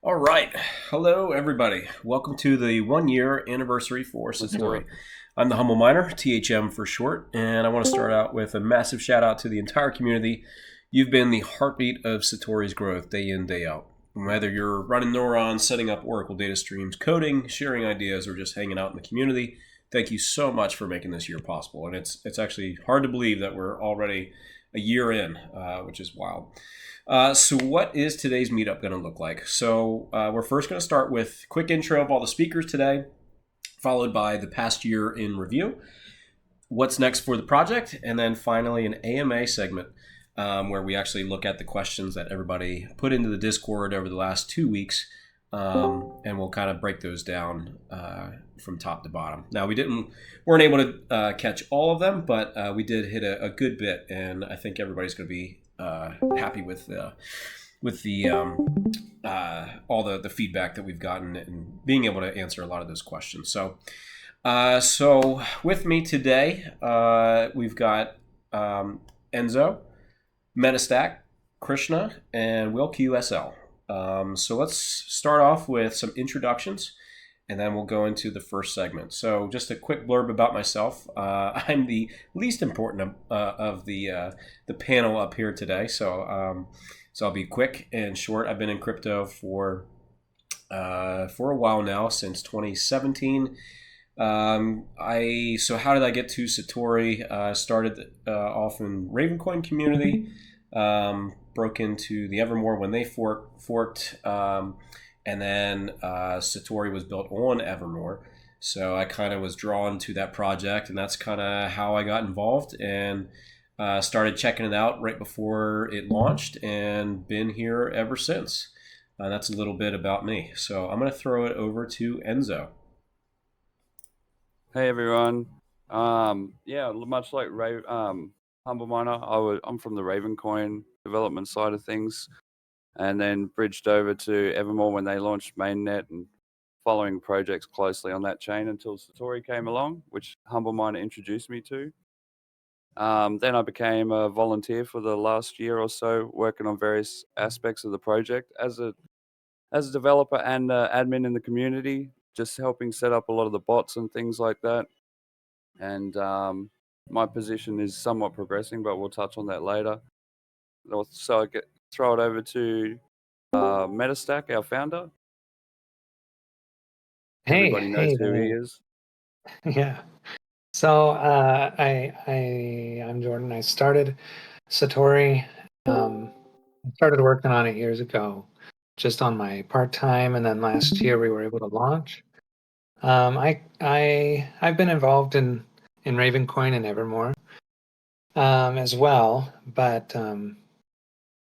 All right. Hello, everybody. Welcome to the 1 year anniversary for Satori. I'm the Humble Miner, THM for short, and I want to start out with a massive shout out to the entire community. You've been the heartbeat of Satori's growth day in, day out. Whether you're running neurons, setting up Oracle data streams, coding, sharing ideas, or just hanging out in the community, thank you so much for making this year possible. And it's actually hard to believe that we're already a year in, which is wild. So what is today's meetup going to look like? So we're first going to start with a quick intro of all the speakers today, followed by the past year in review, what's next for the project, and then finally an AMA segment where we actually look at the questions that everybody put into the Discord over the last 2 weeks, and we'll kind of break those down from top to bottom. Now weren't able to catch all of them, but we did hit a good bit, and I think everybody's going to be happy with the all the feedback that we've gotten and being able to answer a lot of those questions. So with me today, we've got Enso, Metastack, Krishna, and WilQSL. So let's start off with some introductions, and then we'll go into the first segment. So just a quick blurb about myself. I'm the least important of the panel up here today, so I'll be quick and short. I've been in crypto for a while now, since 2017. So how did I get to Satori? Started off in Ravencoin community, broke into the Evermore when they forked. And then Satori was built on Evermore. So I kind of was drawn to that project, and that's kind of how I got involved and started checking it out right before it launched and been here ever since. That's a little bit about me. So I'm going to throw it over to Enso. Hey everyone. Yeah, much like Humble Miner, I'm from the Ravencoin development side of things, and then bridged over to Evermore when they launched mainnet, and following projects closely on that chain until Satori came along, which Humble Miner introduced me to. Then I became a volunteer for the last year or so, working on various aspects of the project as a developer and admin in the community, just helping set up a lot of the bots and things like that. And my position is somewhat progressing, but we'll touch on that later. So throw it over to Metastack, our founder. Everybody knows who he is. Yeah. So I'm Jordan. I started Satori. I started working on it years ago, just on my part-time, and then last year we were able to launch. I've been involved in Ravencoin and Evermore as well, but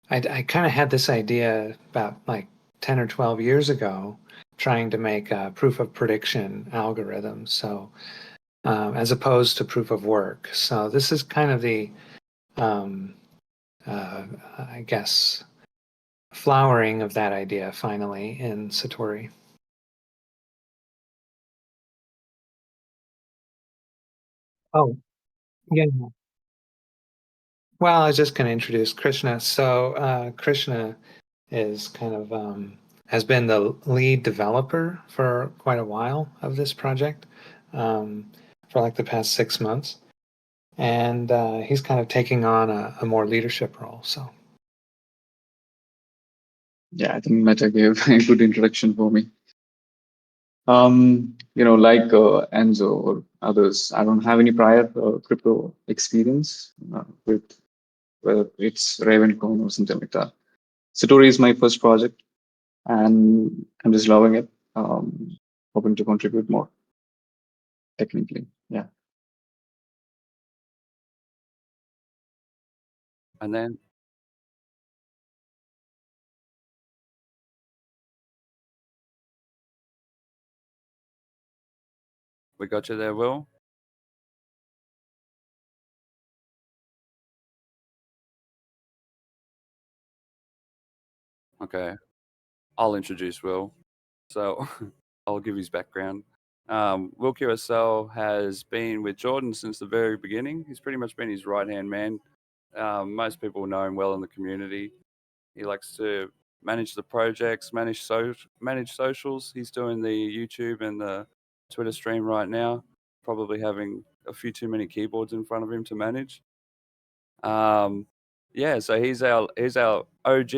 I kind of had this idea about like 10 or 12 years ago, trying to make a proof of prediction algorithm. So as opposed to proof of work. So this is kind of the, I guess, flowering of that idea finally in Satori. Oh, yeah. Well, I was just going to introduce Krishna. So Krishna is kind of has been the lead developer for quite a while of this project, for like the past 6 months, and he's kind of taking on a more leadership role. So Yeah, I think Meta gave a good introduction for me. Like Enzo or others, I don't have any prior crypto experience with whether it's Ravencoin or something like that. Satori is my first project, and I'm just loving it. Hoping to contribute more technically. Yeah. And then we got you there, Will. Okay, I'll introduce Will. So I'll give his background. WilQSL has been with Jordan since the very beginning. He's pretty much been his right-hand man. Most people know him well in the community. He likes to manage the projects, manage socials. He's doing the YouTube and the Twitter stream right now, probably having a few too many keyboards in front of him to manage. Yeah, so he's our OG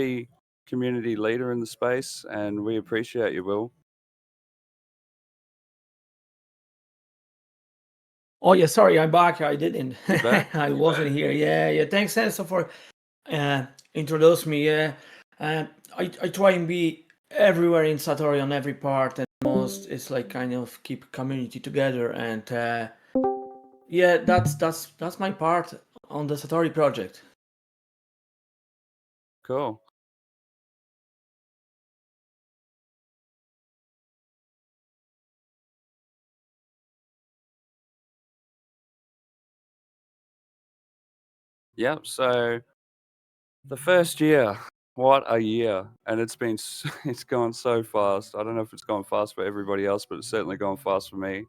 community leader in the space, and we appreciate you, Will. Oh yeah, sorry, I'm back. I didn't. You back? I wasn't here. Yeah. Thanks, Enso, for introduce me. Yeah, I try and be everywhere in Satori on every part, and most it's like kind of keep community together. And yeah, that's my part on the Satori project. Cool. Yep. So the first year, what a year! And it's gone so fast. I don't know if it's gone fast for everybody else, but it's certainly gone fast for me.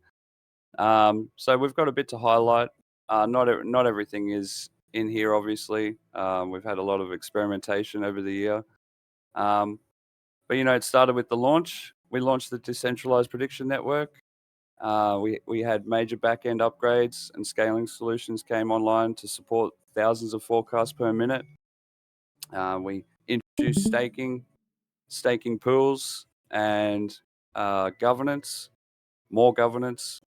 So we've got a bit to highlight. Not everything is in here, obviously. We've had a lot of experimentation over the year. But it started with the launch. We launched the decentralized prediction network. We had major back-end upgrades and scaling solutions came online to support thousands of forecasts per minute. We introduced staking pools, and governance, more governance.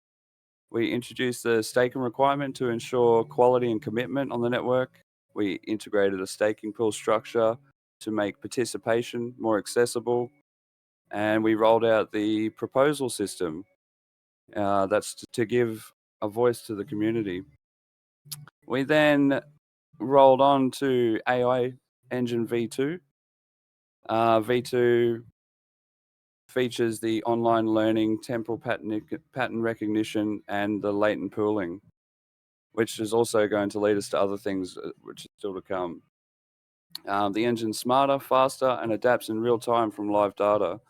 We introduced the staking requirement to ensure quality and commitment on the network. We integrated a staking pool structure to make participation more accessible. And we rolled out the proposal system. That's to give a voice to the community. We then rolled on to AI Engine V2. V2 features the online learning, temporal pattern recognition, and the latent pooling, which is also going to lead us to other things which is still to come. The engine's smarter, faster, and adapts in real time from live data.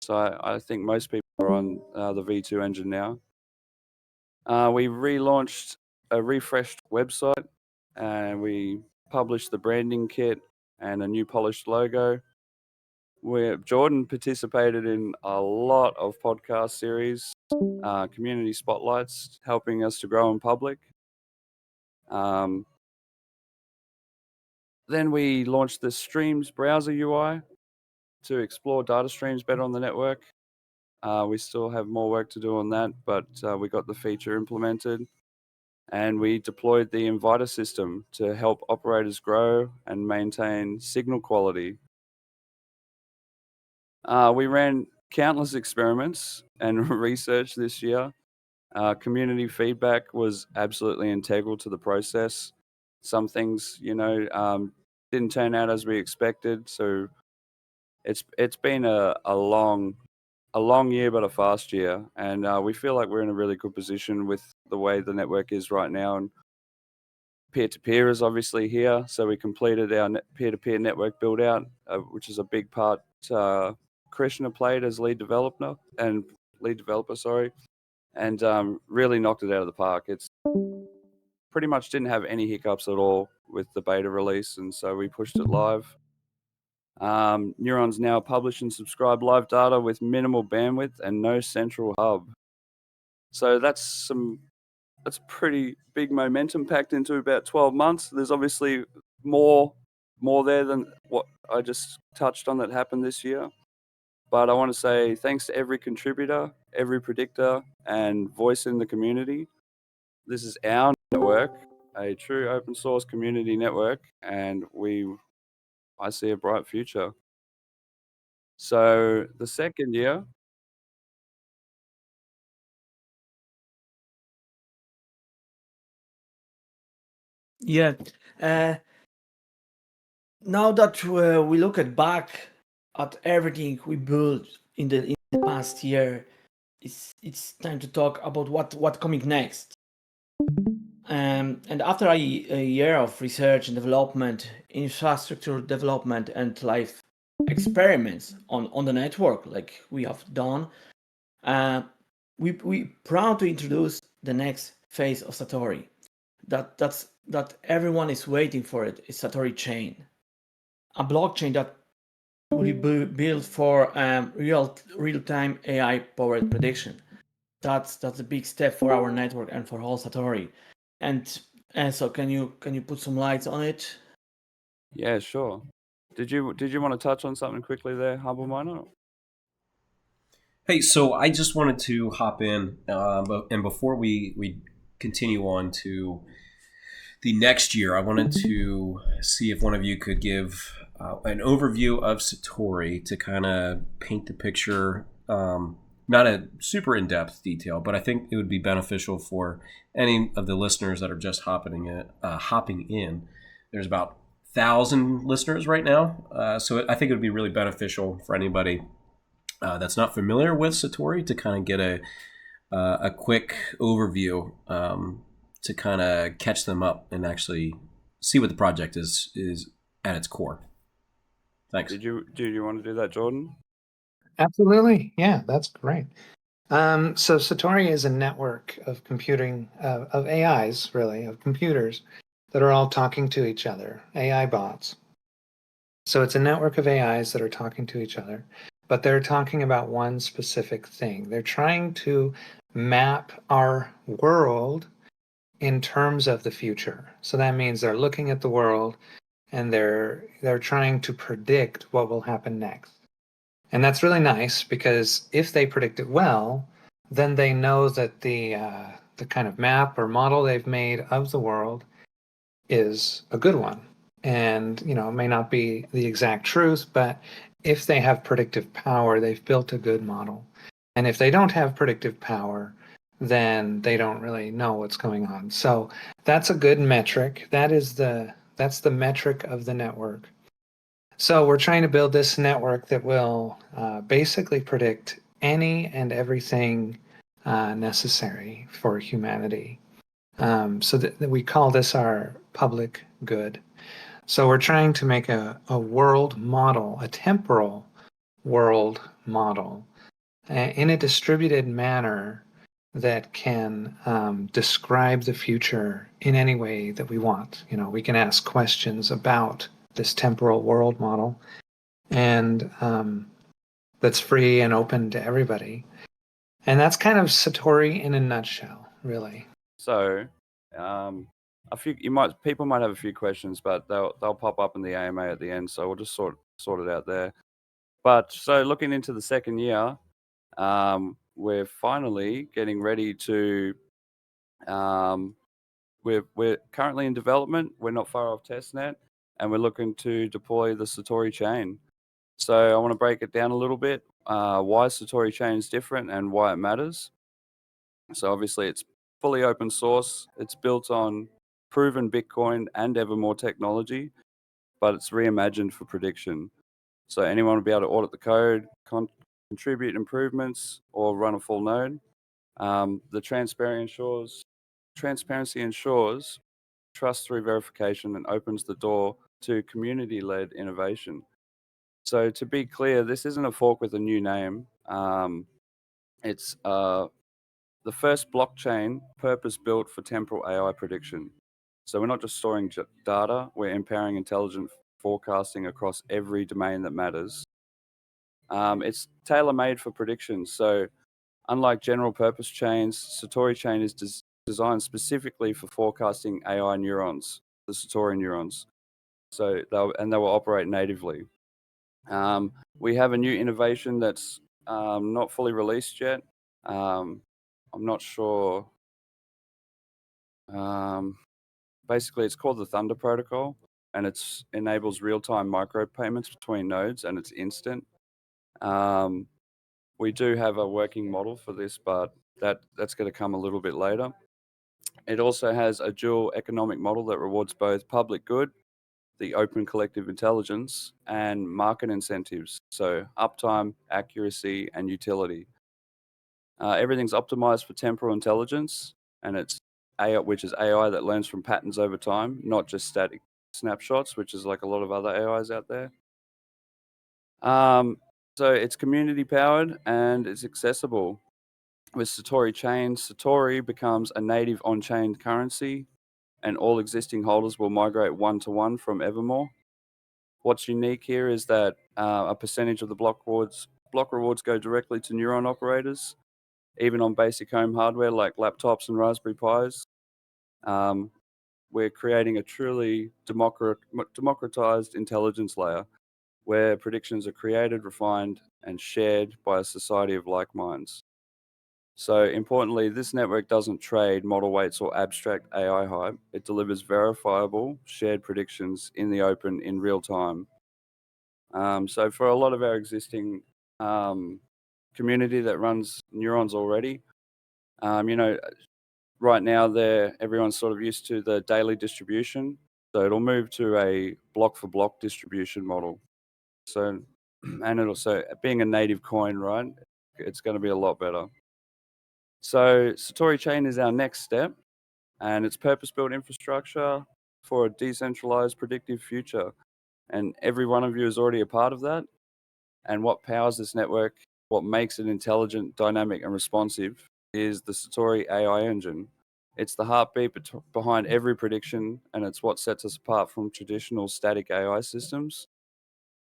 So I think most people are on the V2 engine now. We relaunched a refreshed website, and we published the branding kit and a new polished logo. Where Jordan participated in a lot of podcast series, community spotlights, helping us to grow in public. Then we launched the Streams browser UI to explore data streams better on the network. We still have more work to do on that, but we got the feature implemented. And we deployed the Inviter system to help operators grow and maintain signal quality. We ran countless experiments and research this year. Community feedback was absolutely integral to the process. Some things, didn't turn out as we expected. So it's been a long year, but a fast year. And we feel like we're in a really good position with the way the network is right now. And peer-to-peer is obviously here. So we completed our peer-to-peer network build out, which is a big part. Krishna played as lead developer, and really knocked it out of the park. It's pretty much didn't have any hiccups at all with the beta release, and so we pushed it live. Neuron's now publish and subscribe live data with minimal bandwidth and no central hub. So that's pretty big momentum packed into about 12 months. There's obviously more there than what I just touched on that happened this year. But I want to say thanks to every contributor, every predictor, and voice in the community. This is our network, a true open source community network, and I see a bright future. So the second year, Yeah. Now that we look back at everything we built in the past year, it's time to talk about what coming next. And after a year of research and development, infrastructure development, and live experiments on the network, like we have done, we proud to introduce the next phase of Satori. That everyone is waiting for. It is Satori chain, a blockchain that will be built for real-time AI-powered prediction. That's a big step for our network and for whole Satori. And so, can you put some lights on it? Yeah, sure. Did you want to touch on something quickly there, Humble Miner? Hey, so I just wanted to hop in, and before we continue on to the next year, I wanted to see if one of you could give an overview of Satori to kind of paint the picture. Not a super in-depth detail, but I think it would be beneficial for any of the listeners that are just hopping in. There's about 1,000 listeners right now, so I think it would be really beneficial for anybody that's not familiar with Satori to kind of get a quick overview to kind of catch them up and actually see what the project is at its core. Thanks. Do you want to do that, Jordan? Absolutely. Yeah, that's great. So Satori is a network of computing, of AIs, really, of computers that are all talking to each other, AI bots. So it's a network of AIs that are talking to each other, but they're talking about one specific thing. They're trying to map our world in terms of the future. So that means they're looking at the world and they're trying to predict what will happen next. And that's really nice because if they predict it well, then they know that the kind of map or model they've made of the world is a good one. And it may not be the exact truth, but if they have predictive power, they've built a good model. And if they don't have predictive power, then they don't really know what's going on. So that's a good metric. That's the metric of the network. So we're trying to build this network that will basically predict any and everything necessary for humanity. So that we call this our public good. So we're trying to make a world model, a temporal world model, in a distributed manner that can describe the future in any way that we want. We can ask questions about this temporal world model, and that's free and open to everybody. And that's kind of Satori in a nutshell, really. So, people might have a few questions, but they'll pop up in the AMA at the end. So we'll just sort it out there. But so looking into the second year, we're finally getting ready to. We're currently in development. We're not far off testnet, and we're looking to deploy the Satori chain. So I want to break it down a little bit. Why Satori chain is different and why it matters. So obviously it's fully open source. It's built on proven Bitcoin and Evermore technology, but it's reimagined for prediction. So anyone will be able to audit the code, contribute improvements, or run a full node. The transparency ensures trust through verification and opens the door to community-led innovation. So to be clear, this isn't a fork with a new name. It's the first blockchain purpose-built for temporal AI prediction. So we're not just storing data, we're empowering intelligent forecasting across every domain that matters. It's tailor-made for predictions. So unlike general purpose chains, Satori chain is designed specifically for forecasting AI neurons, the Satori neurons. So they will operate natively. We have a new innovation that's not fully released yet. I'm not sure. Basically, it's called the Thunder Protocol, and it enables real-time micropayments between nodes, and it's instant. We do have a working model for this, but that's going to come a little bit later. It also has a dual economic model that rewards both public good, the open collective intelligence, and market incentives, so uptime, accuracy, and utility. Everything's optimized for temporal intelligence, and it's AI, which is AI that learns from patterns over time, not just static snapshots, which is like a lot of other AIs out there. So it's community powered and it's accessible. With Satori chain, Satori becomes a native on-chain currency, and all existing holders will migrate one-to-one from Evermore. What's unique here is that a percentage of the block rewards go directly to neuron operators, even on basic home hardware like laptops and Raspberry Pis. We're creating a truly democratized intelligence layer where predictions are created, refined, and shared by a society of like minds. So importantly, this network doesn't trade model weights or abstract AI hype. It delivers verifiable, shared predictions in the open in real time. So for a lot of our existing community that runs neurons already, right now everyone's sort of used to the daily distribution. So it'll move to a block for block distribution model. So, and it'll, so being a native coin, right, it's going to be a lot better. So Satori Chain is our next step, and it's purpose-built infrastructure for a decentralized predictive future. And every one of you is already a part of that. And what powers this network, what makes it intelligent, dynamic, and responsive is the Satori AI engine. It's the heartbeat behind every prediction, and it's what sets us apart from traditional static AI systems.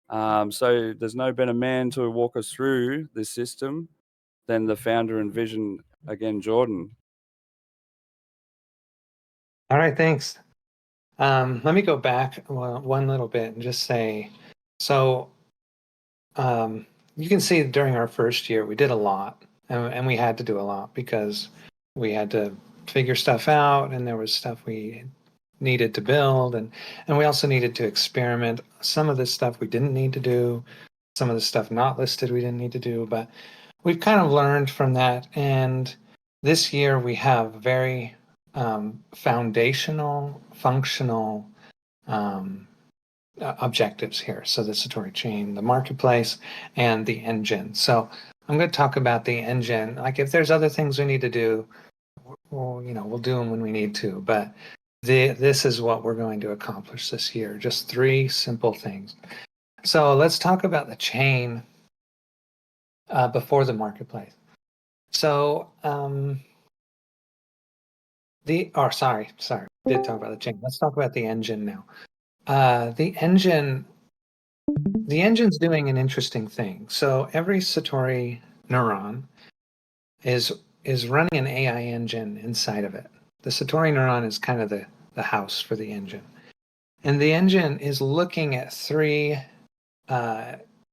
So there's no better man to walk us through this system than the founder and vision, again, Jordan. All right, thanks. Let me go back one little bit and just say, so you can see during our first year, we did a lot, and we had to do a lot because we had to figure stuff out, and there was stuff we needed to build, and we also needed to experiment. Some of this stuff we didn't need to do, some of the stuff not listed we didn't need to do, but we've kind of learned from that. And this year we have very foundational, functional objectives here. So the Satori chain, the marketplace, and the engine. So I'm going to talk about the engine. Like if there's other things we need to do, we'll do them when we need to. But this is what we're going to accomplish this year. Just 3 simple things. So let's talk about the chain before the marketplace. So sorry, we did talk about the chain. Let's talk about the engine now. The engine's doing an interesting thing. So every Satori neuron is running an AI engine inside of it. The Satori neuron is kind of the house for the engine. And the engine is looking at 3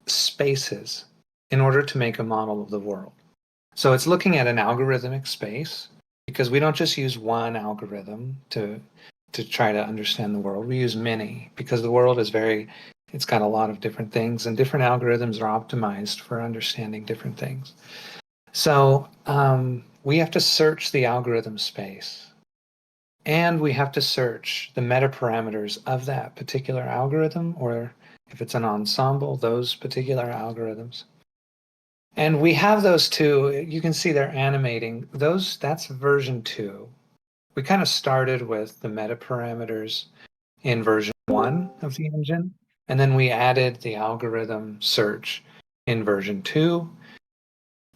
spaces in order to make a model of the world. So it's looking at an algorithmic space, because we don't just use one algorithm to try to understand the world. We use many, because the world is it's got a lot of different things, and different algorithms are optimized for understanding different things. So we have to search the algorithm space, and we have to search the metaparameters of that particular algorithm, or if it's an ensemble, those particular algorithms. And we have those 2. You can see they're animating. That's version 2. We kind of started with the metaparameters in version 1 of the engine, and then we added the algorithm search in version 2.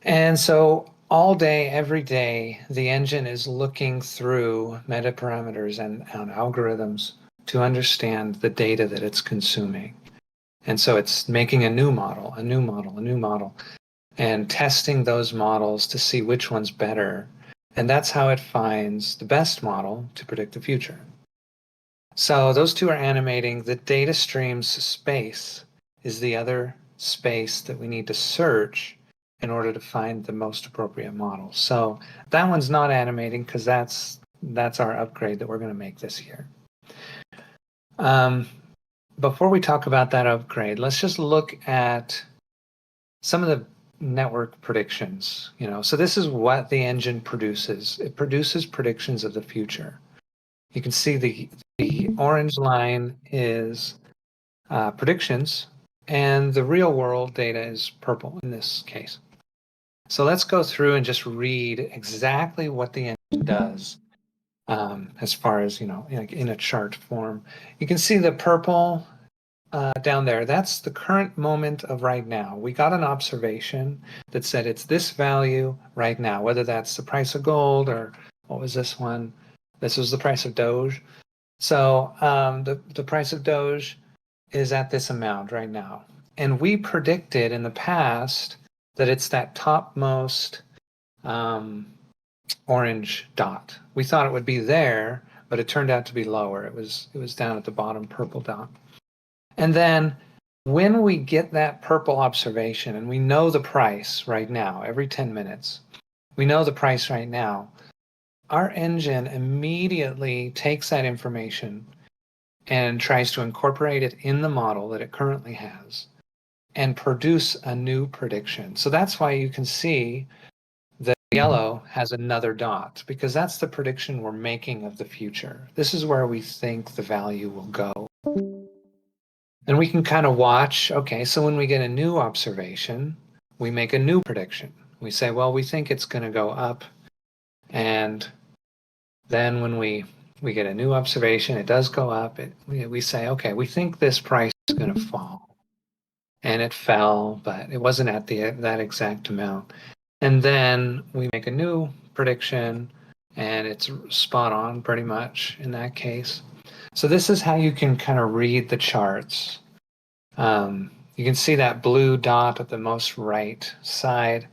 And so all day, every day, the engine is looking through metaparameters and algorithms to understand the data that it's consuming. And so it's making a new model, and testing those models to see which one's better. And that's how it finds the best model to predict the future. So those 2 are animating. The data streams space is the other space that we need to search in order to find the most appropriate model. So that one's not animating because that's our upgrade that we're going to make this year. Before we talk about that upgrade, let's just look at some of the network predictions. So this is what the engine produces. It produces predictions of the future. You can see the orange line is predictions, and the real world data is purple in this case. So let's go through and just read exactly what the engine does, as far as, like in a chart form. You can see the purple down there. That's the current moment of right now. We got an observation that said it's this value right now, whether that's the price of gold or what was this one? This was the price of Doge. So the price of Doge is at this amount right now. And we predicted in the past that it's that topmost orange dot. We thought it would be there, but it turned out to be lower. It was down at the bottom purple dot. And then when we get that purple observation and we know the price right now, every 10 minutes, we know the price right now, our engine immediately takes that information and tries to incorporate it in the model that it currently has and produce a new prediction. So that's why you can see that yellow has another dot, because that's the prediction we're making of the future. This is where we think the value will go. And we can kind of watch, okay, so when we get a new observation, we make a new prediction. We say, well, we think it's going to go up. And then when we get a new observation, it does go up. We say, okay, we think this price is going to fall. And it fell, but it wasn't at that exact amount. And then we make a new prediction, and it's spot on pretty much in that case. So this is how you can kind of read the charts. You can see that blue dot at the most right side.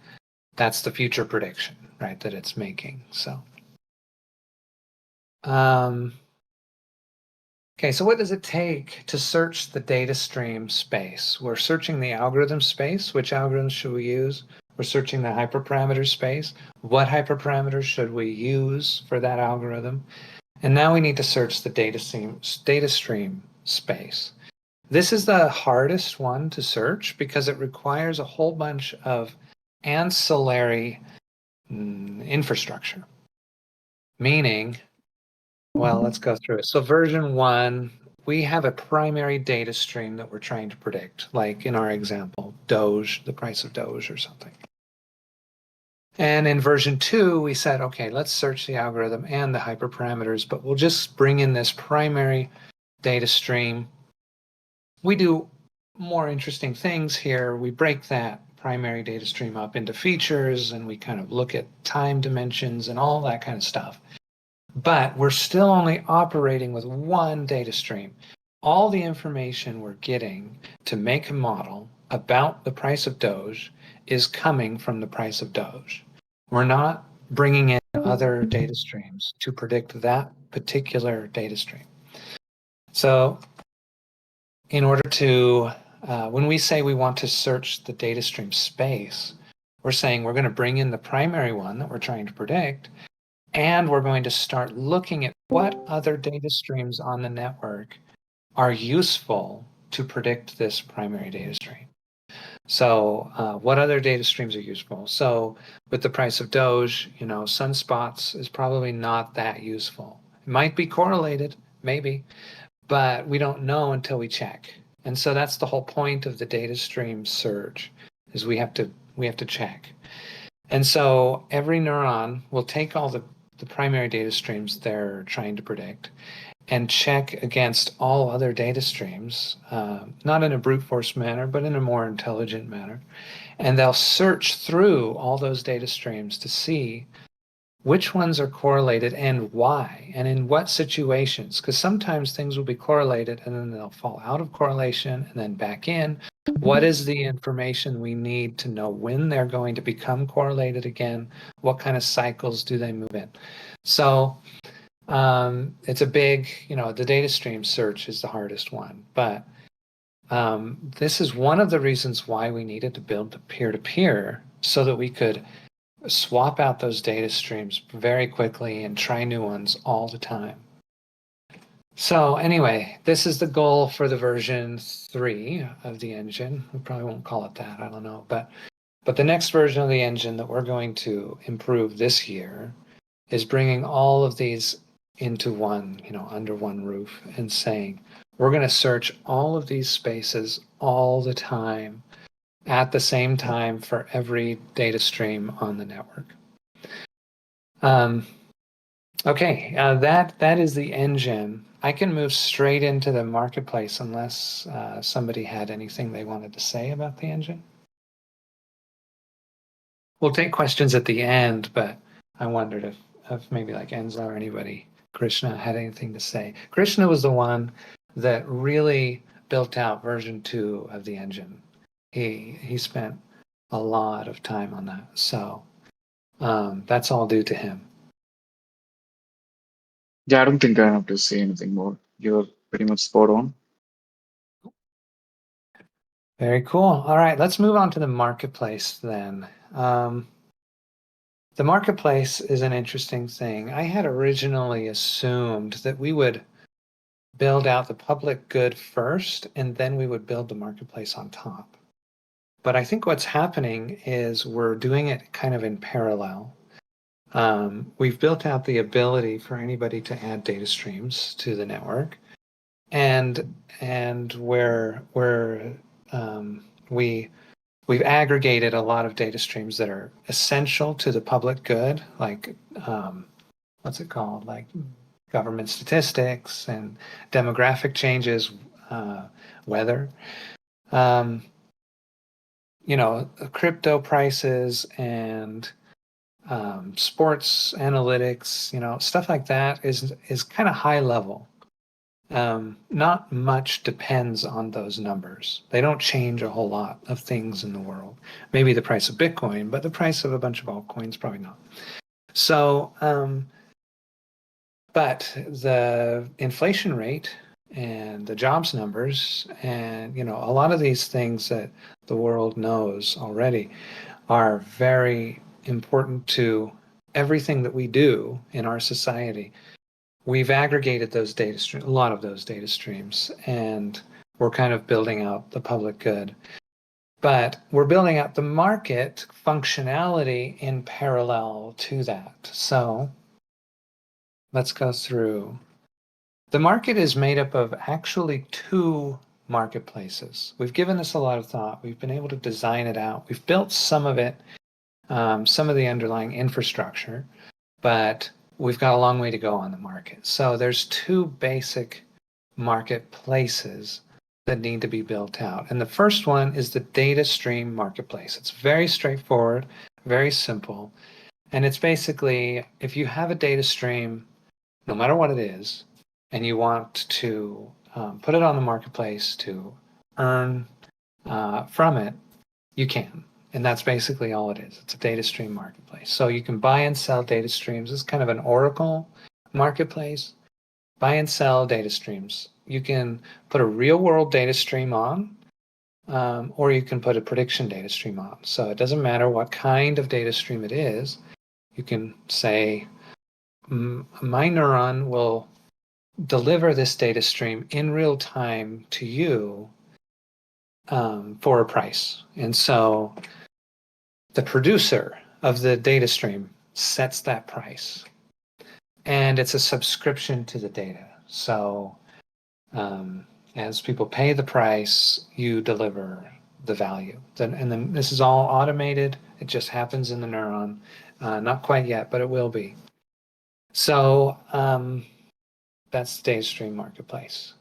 That's the future prediction, right, that it's making. So, okay, so what does it take to search the data stream space? We're searching the algorithm space. Which algorithms should we use? We're searching the hyperparameter space. What hyperparameters should we use for that algorithm? And now we need to search the data stream space. This is the hardest one to search because it requires a whole bunch of ancillary infrastructure. Meaning, well, let's go through it. So version 1, we have a primary data stream that we're trying to predict, like in our example, Doge, the price of Doge or something. And in version 2, we said, okay, let's search the algorithm and the hyperparameters, but we'll just bring in this primary data stream. We do more interesting things here. We break that primary data stream up into features, and we kind of look at time dimensions and all that kind of stuff. But we're still only operating with one data stream. All the information we're getting to make a model about the price of Doge is coming from the price of Doge. We're not bringing in other data streams to predict that particular data stream. So in order to, when we say we want to search the data stream space, we're saying we're going to bring in the primary one that we're trying to predict, and we're going to start looking at what other data streams on the network are useful to predict this primary data stream. So what other data streams are useful? So with the price of Doge, sunspots is probably not that useful. It might be correlated, maybe, but we don't know until we check. And so that's the whole point of the data stream search, is we have to check. And so every neuron will take all the primary data streams they're trying to predict and check against all other data streams, not in a brute force manner, but in a more intelligent manner. And they'll search through all those data streams to see which ones are correlated and why, and in what situations, because sometimes things will be correlated and then they'll fall out of correlation and then back in. What is the information we need to know when they're going to become correlated again? What kind of cycles do they move in? So it's a big, the data stream search is the hardest one, but this is one of the reasons why we needed to build the peer-to-peer, so that we could swap out those data streams very quickly and try new ones all the time. So anyway, this is the goal for the version 3 of the engine. We probably won't call it that, I don't know, but the next version of the engine that we're going to improve this year is bringing all of these into one, under one roof, and saying, we're going to search all of these spaces all the time, at the same time, for every data stream on the network. Okay, that is the engine. I can move straight into the marketplace unless somebody had anything they wanted to say about the engine. We'll take questions at the end, but I wondered if maybe like Enso or anybody, Krishna, had anything to say. Krishna was the one that really built out version 2 of the engine. He spent a lot of time on that. So that's all due to him. Yeah, I don't think I have to say anything more. You're pretty much spot on. Very cool. All right, let's move on to the marketplace then. The marketplace is an interesting thing. I had originally assumed that we would build out the public good first, and then we would build the marketplace on top. But I think what's happening is we're doing it kind of in parallel. We've built out the ability for anybody to add data streams to the network, and where we've aggregated a lot of data streams that are essential to the public good, like what's it called, like government statistics and demographic changes, weather, crypto prices and sports analytics, stuff like that is kind of high level. Not much depends on those numbers. They don't change a whole lot of things in the world. Maybe the price of Bitcoin, but the price of a bunch of altcoins, probably not. So, but the inflation rate and the jobs numbers and, a lot of these things that the world knows already are very important to everything that we do in our society. We've aggregated those data streams, a lot of those data streams, and we're kind of building out the public good. But we're building out the market functionality in parallel to that. So let's go through. The market is made up of actually 2 marketplaces. We've given this a lot of thought. We've been able to design it out. We've built some of it, some of the underlying infrastructure, but we've got a long way to go on the market. So there's 2 basic marketplaces that need to be built out. And the first one is the data stream marketplace. It's very straightforward, very simple. And it's basically, if you have a data stream, no matter what it is, and you want to put it on the marketplace to earn from it, you can. And that's basically all it is. It's a data stream marketplace. So you can buy and sell data streams. It's kind of an Oracle marketplace. Buy and sell data streams. You can put a real world data stream on, or you can put a prediction data stream on. So it doesn't matter what kind of data stream it is. You can say, my neuron will deliver this data stream in real time to you for a price. And so the producer of the data stream sets that price. And it's a subscription to the data. So as people pay the price, you deliver the value. And then this is all automated. It just happens in the neuron. Not quite yet, but it will be. So that's the data stream marketplace.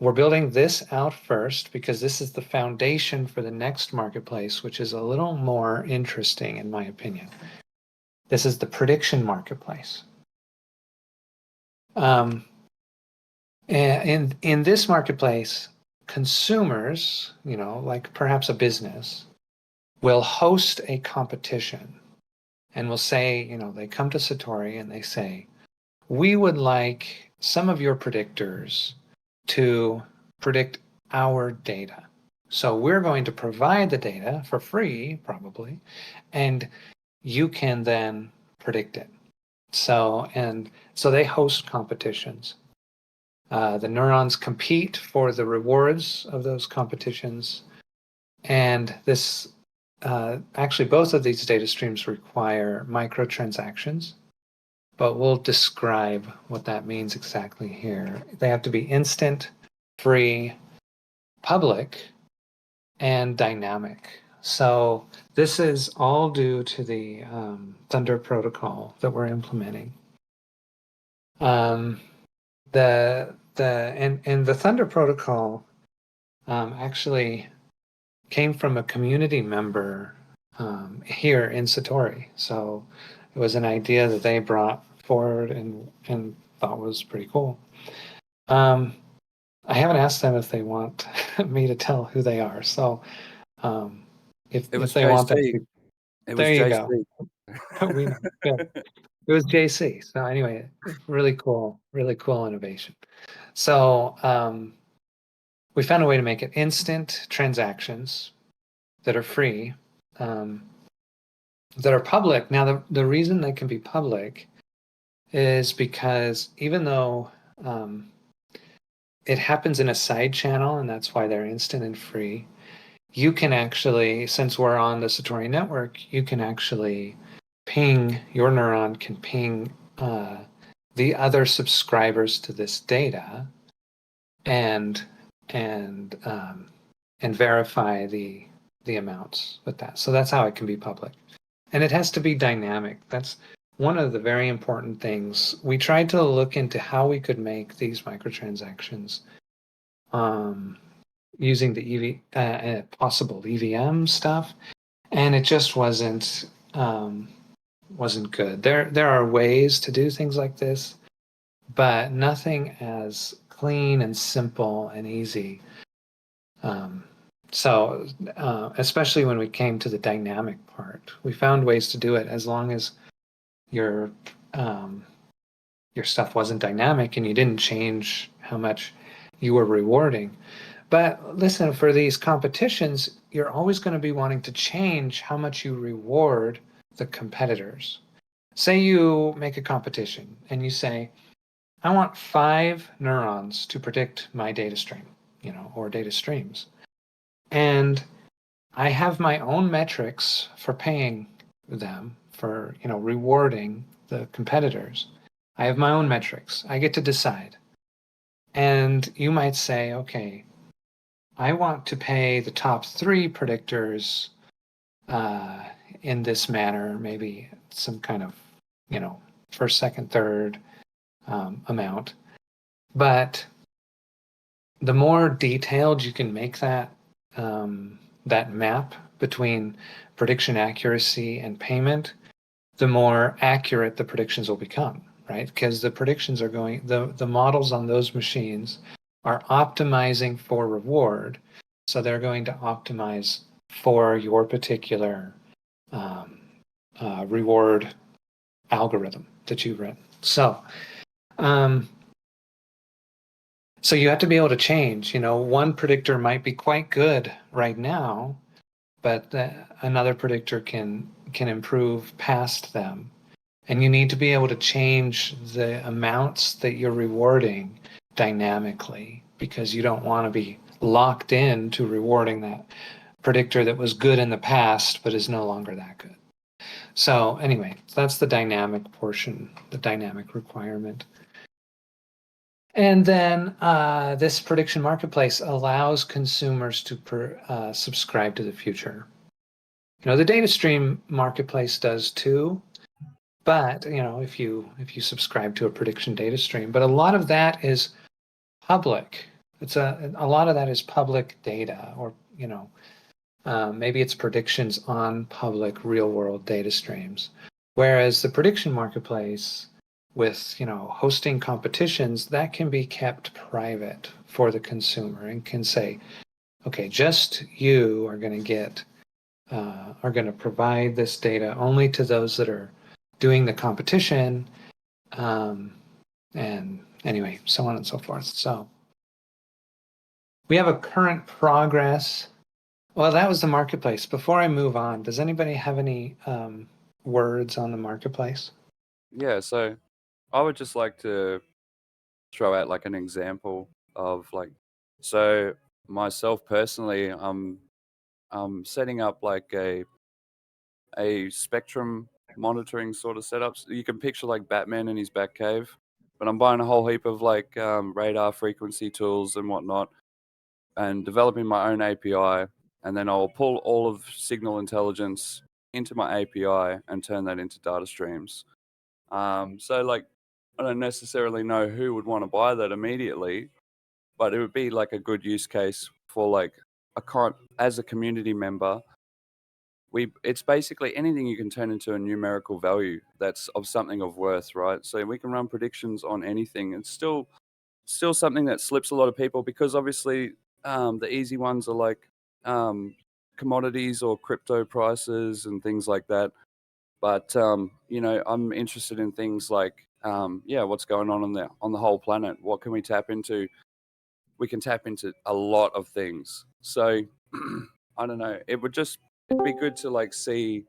We're building this out first because this is the foundation for the next marketplace, which is a little more interesting in my opinion. This is the prediction marketplace. And in this marketplace, consumers, like perhaps a business, will host a competition and will say, they come to Satori and they say, we would like some of your predictors to predict our data. So we're going to provide the data for free, probably, and you can then predict it. So they host competitions. The neurons compete for the rewards of those competitions. And this, actually both of these data streams require microtransactions, but we'll describe what that means exactly here. They have to be instant, free, public, and dynamic. So this is all due to the Thunder protocol that we're implementing. The Thunder protocol actually came from a community member here in Satori. So it was an idea that they brought forward and thought was pretty cool. I haven't asked them if they want me to tell who they are. So if It was they want that, JC. It was there you JC. go. We know. Good. It was JC. So anyway, really cool innovation. So we found a way to make it instant transactions that are free, that are public. Now, the reason they can be public is because even though it happens in a side channel, and that's why they're instant and free, you can actually, since we're on the Satori network, you can actually ping, your neuron can ping the other subscribers to this data and verify the amounts with that. So that's how it can be public. And it has to be dynamic. That's one of the very important things. We tried to look into how we could make these microtransactions using the possible EVM stuff, and it just wasn't good. There are ways to do things like this, but nothing as clean and simple and easy. So especially when we came to the dynamic part, we found ways to do it as long as your stuff wasn't dynamic and you didn't change how much you were rewarding. But listen, for these competitions, you're always going to be wanting to change how much you reward the competitors. Say you make a competition and you say, I want 5 neurons to predict my data stream, or data streams. And I have my own metrics for paying them, for, rewarding the competitors. I have my own metrics. I get to decide. And you might say, okay, I want to pay the top 3 predictors in this manner, maybe some kind of, first, second, third amount. But the more detailed you can make that map between prediction accuracy and payment, the more accurate the predictions will become, right? Because the predictions are the models on those machines are optimizing for reward. So they're going to optimize for your particular reward algorithm that you've written. So you have to be able to change. One predictor might be quite good right now, but another predictor can improve past them. And you need to be able to change the amounts that you're rewarding dynamically, because you don't want to be locked in to rewarding that predictor that was good in the past but is no longer that good. So anyway, that's the dynamic portion, the dynamic requirement. And then this prediction marketplace allows consumers to subscribe to the future. The data stream marketplace does too, but if you subscribe to a prediction data stream, but a lot of that is public. It's a lot of that is public data, or maybe it's predictions on public real world data streams. Whereas the prediction marketplace, with hosting competitions, that can be kept private for the consumer and can say, okay, just you are going to provide this data only to those that are doing the competition, and anyway, so on and so forth. So we have a current progress. Well, that was the marketplace. Before I move on, does anybody have any words on the marketplace? Yeah, so I would just like to throw out like an example of so myself personally, I'm setting up like a spectrum monitoring sort of setup. So you can picture like Batman in his Batcave, but I'm buying a whole heap of like radar frequency tools and whatnot, and developing my own API, and then I'll pull all of signal intelligence into my API and turn that into data streams. So like, I don't necessarily know who would want to buy that immediately, but it would be like a good use case for like as a community member. It's basically anything you can turn into a numerical value that's of something of worth, right? So we can run predictions on anything and still still something that slips a lot of people, because obviously the easy ones are like commodities or crypto prices and things like that. But I'm interested in things like what's going on the whole planet. What can we tap into? We can tap into a lot of things. So I don't know. It'd be good to like see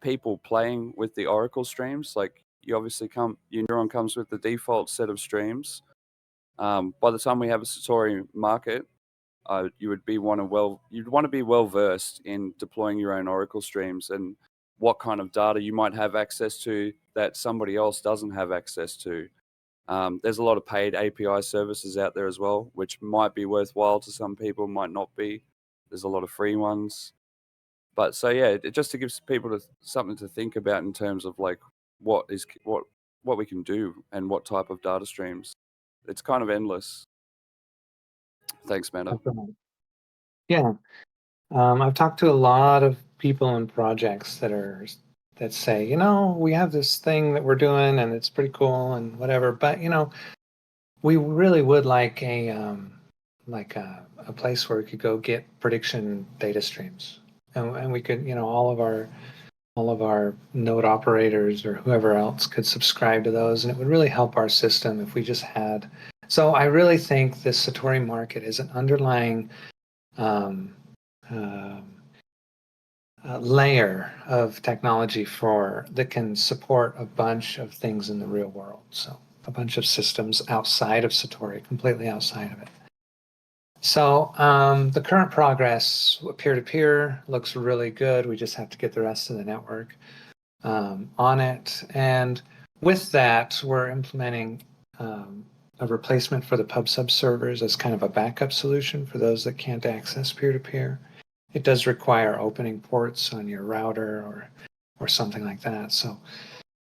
people playing with the Oracle streams. Like your Neuron comes with the default set of streams. By the time we have a Satori market, you'd want to be well versed in deploying your own Oracle streams and what kind of data you might have access to that somebody else doesn't have access to. There's a lot of paid API services out there as well, which might be worthwhile to some people, might not be. There's a lot of free ones. But so yeah, just to give people something to think about in terms of like what we can do and what type of data streams. It's kind of endless. Thanks, Meta. Yeah. I've talked to a lot of people and projects that say, we have this thing that we're doing and it's pretty cool and whatever, but we really would like a place where we could go get prediction data streams, and we could, all of our node operators or whoever else could subscribe to those, and it would really help our system if we just had. So I really think this Satori market is an underlying layer of technology that can support a bunch of things in the real world. So a bunch of systems outside of Satori, completely outside of it. So the current progress peer-to-peer looks really good. We just have to get the rest of the network on it. And with that, we're implementing a replacement for the PubSub servers as kind of a backup solution for those that can't access peer-to-peer. It does require opening ports on your router or something like that. So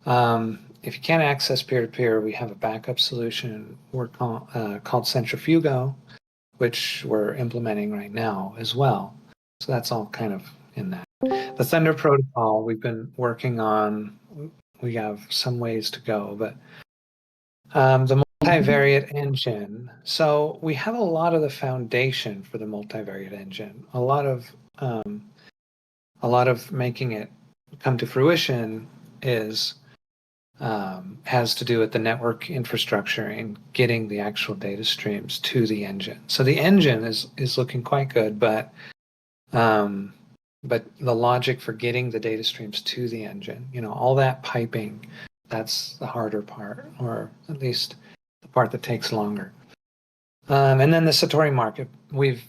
if you can't access peer-to-peer, we have a backup solution called Centrifugo, which we're implementing right now as well. So that's all kind of in that. The Thunder protocol we've been working on. We have some ways to go, but the multivariate engine. So we have a lot of the foundation for the multivariate engine. A lot of making it come to fruition has to do with the network infrastructure and getting the actual data streams to the engine. So the engine is looking quite good, but the logic for getting the data streams to the engine, all that piping, that's the harder part, or at least the part that takes longer. And then the Satori market, we've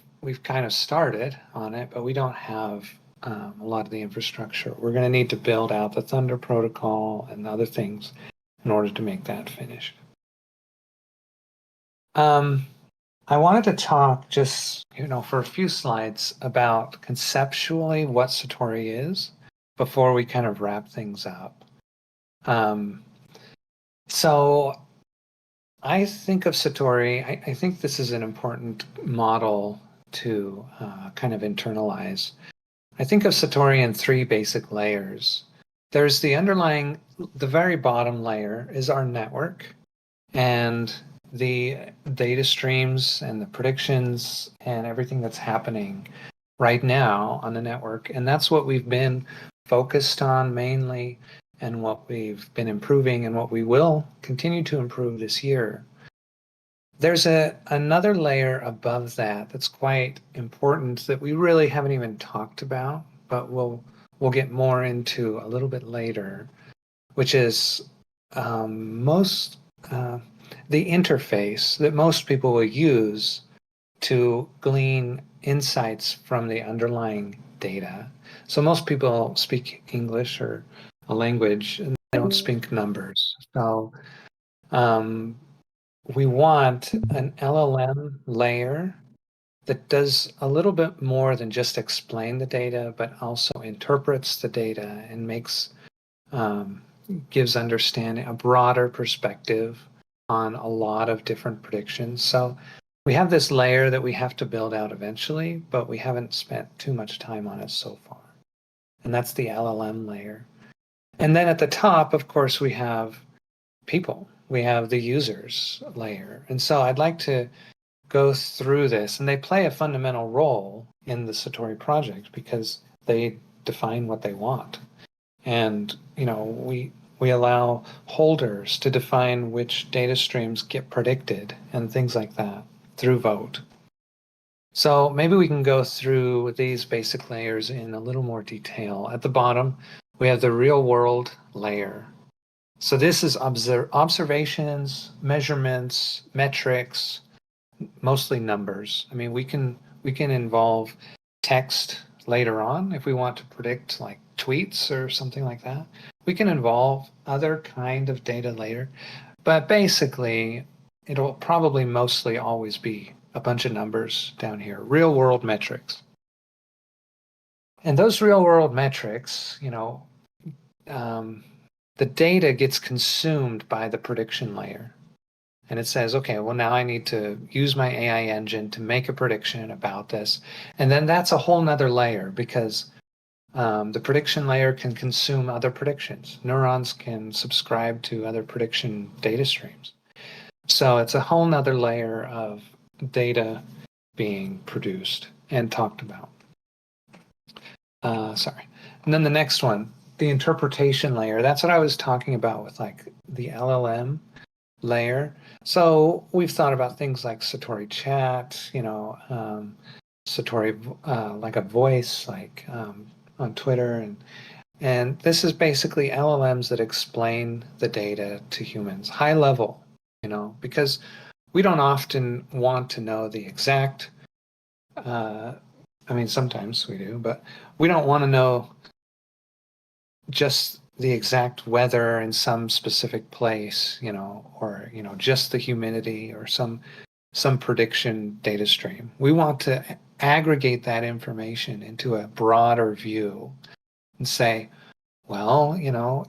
kind of started on it, but we don't have a lot of the infrastructure. We're going to need to build out the Thunder protocol and other things in order to make that finished. I wanted to talk just, for a few slides about conceptually what Satori is before we kind of wrap things up. So I think of Satori, I think this is an important model to kind of internalize. I think of Satori in three basic layers. There's the very bottom layer is our network, and the data streams and the predictions and everything that's happening right now on the network. And that's what we've been focused on mainly, and what we've been improving and what we will continue to improve this year. There's another layer above that that's quite important that we really haven't even talked about, but we'll get more into a little bit later, which is the interface that most people will use to glean insights from the underlying data. So most people speak English or a language, and they don't speak numbers. So we want an LLM layer that does a little bit more than just explain the data, but also interprets the data and gives understanding, a broader perspective on a lot of different predictions. So we have this layer that we have to build out eventually, but we haven't spent too much time on it so far. And that's the LLM layer. And then at the top, of course, we have people. we have the users layer. And so I'd like to go through this, and they play a fundamental role in the Satori project because they define what they want. And, we allow holders to define which data streams get predicted and things like that through vote. So maybe we can go through these basic layers in a little more detail. At the bottom, we have the real world layer. So this is observations, measurements, metrics, mostly numbers. I mean, we can involve text later on if we want to predict like tweets or something like that. We can involve other kind of data later, but basically it'll probably mostly always be a bunch of numbers down here, real world metrics. And those real world metrics, the data gets consumed by the prediction layer. And it says, okay, well, now I need to use my AI engine to make a prediction about this. And then that's a whole nother layer because the prediction layer can consume other predictions. Neurons can subscribe to other prediction data streams. So it's a whole nother layer of data being produced and talked about. And then the next one, the interpretation layer. That's what I was talking about with like the LLM layer. So we've thought about things like Satori chat, Satori like a voice, like on Twitter, and this is basically LLMs that explain the data to humans, high level, because we don't often want to know the exact. I mean, sometimes we do, but we don't want to know just the exact weather in some specific place, or just the humidity or some prediction data stream. We want to aggregate that information into a broader view and say, well,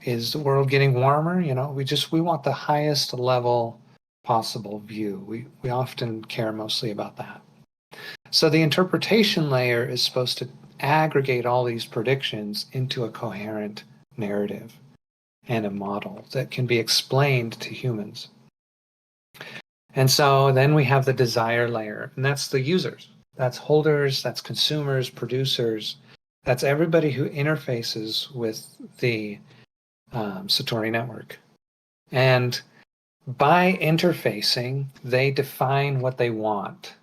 is the world getting warmer? We want the highest level possible view. We often care mostly about that. So the interpretation layer is supposed to aggregate all these predictions into a coherent narrative and a model that can be explained to humans. And so then we have the desire layer, and that's the users. That's holders, that's consumers, producers. That's everybody who interfaces with the Satori network. And by interfacing, they define what they want.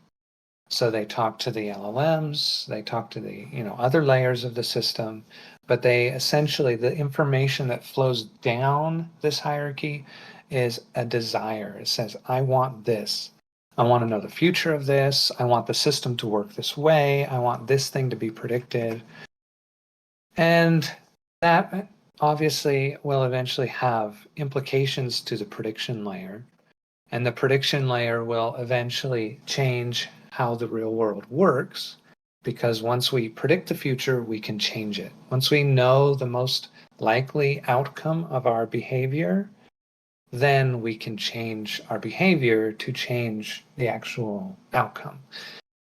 So they talk to the LLMs, they talk to the other layers of the system, but they essentially, the information that flows down this hierarchy is a desire. It says, I want this. I want to know the future of this. I want the system to work this way. I want this thing to be predicted. And that obviously will eventually have implications to the prediction layer. And the prediction layer will eventually change how the real world works, because once we predict the future, we can change it. Once we know the most likely outcome of our behavior, then we can change our behavior to change the actual outcome.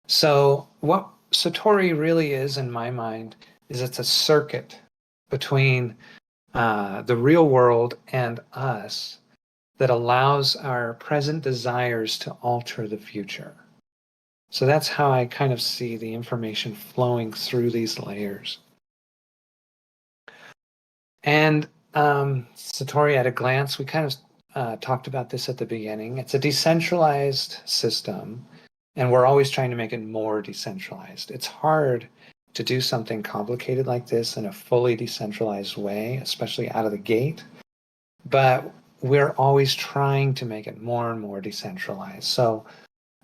So what Satori really is, in my mind, is it's a circuit between the real world and us that allows our present desires to alter the future. So that's how I kind of see the information flowing through these layers. And Satori at a glance, we kind of talked about this at the beginning. It's a decentralized system, and we're always trying to make it more decentralized. It's hard to do something complicated like this in a fully decentralized way, especially out of the gate. But we're always trying to make it more and more decentralized. So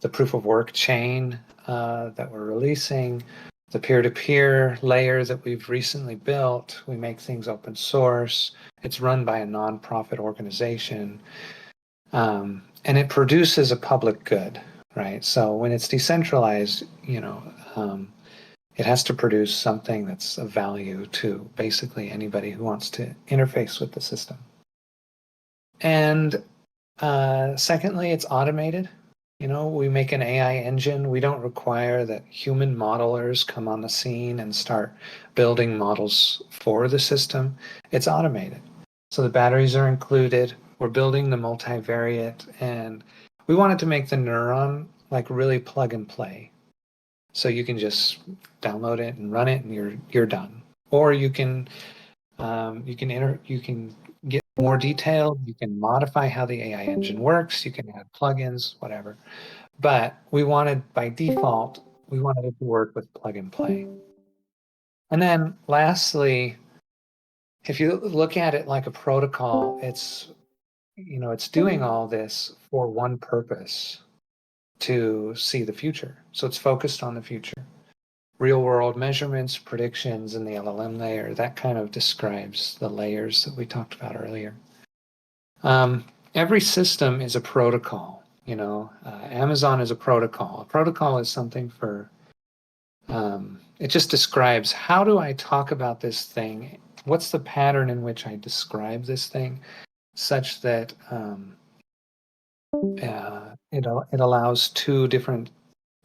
the proof of work chain that we're releasing, the peer-to-peer layer that we've recently built, we make things open source. It's run by a nonprofit organization, and it produces a public good, right? So when it's decentralized, it has to produce something that's of value to basically anybody who wants to interface with the system. And secondly, it's automated. We make an AI engine. We don't require that human modelers come on the scene and start building models for the system. It's automated. So the batteries are included. we're building the multivariate, and we wanted to make the neuron like really plug and play. So you can just download it and run it, and you're done. Or you can get more detailed. You can modify how the AI engine works. You can add plugins, whatever. But by default, we wanted it to work with plug and play. And then lastly, if you look at it like a protocol, it's doing all this for one purpose, to see the future. So it's focused on the future. Real world measurements, predictions, and the LLM layer, that kind of describes the layers that we talked about earlier. Every system is a protocol. Amazon is a protocol. A protocol is something for, it just describes, how do I talk about this thing? What's the pattern in which I describe this thing such that it allows two different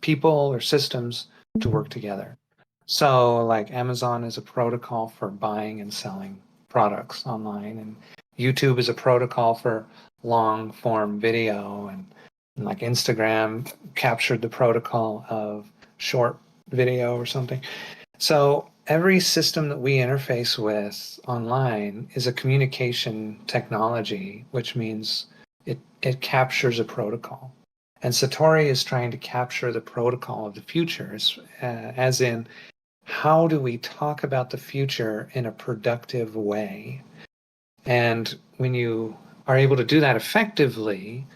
people or systems to work together. So like Amazon is a protocol for buying and selling products online, and YouTube is a protocol for long form video, and like Instagram captured the protocol of short video or something. So every system that we interface with online is a communication technology, which means it captures a protocol. And Satori is trying to capture the protocol of the future, as in, how do we talk about the future in a productive way? And when you are able to do that effectively,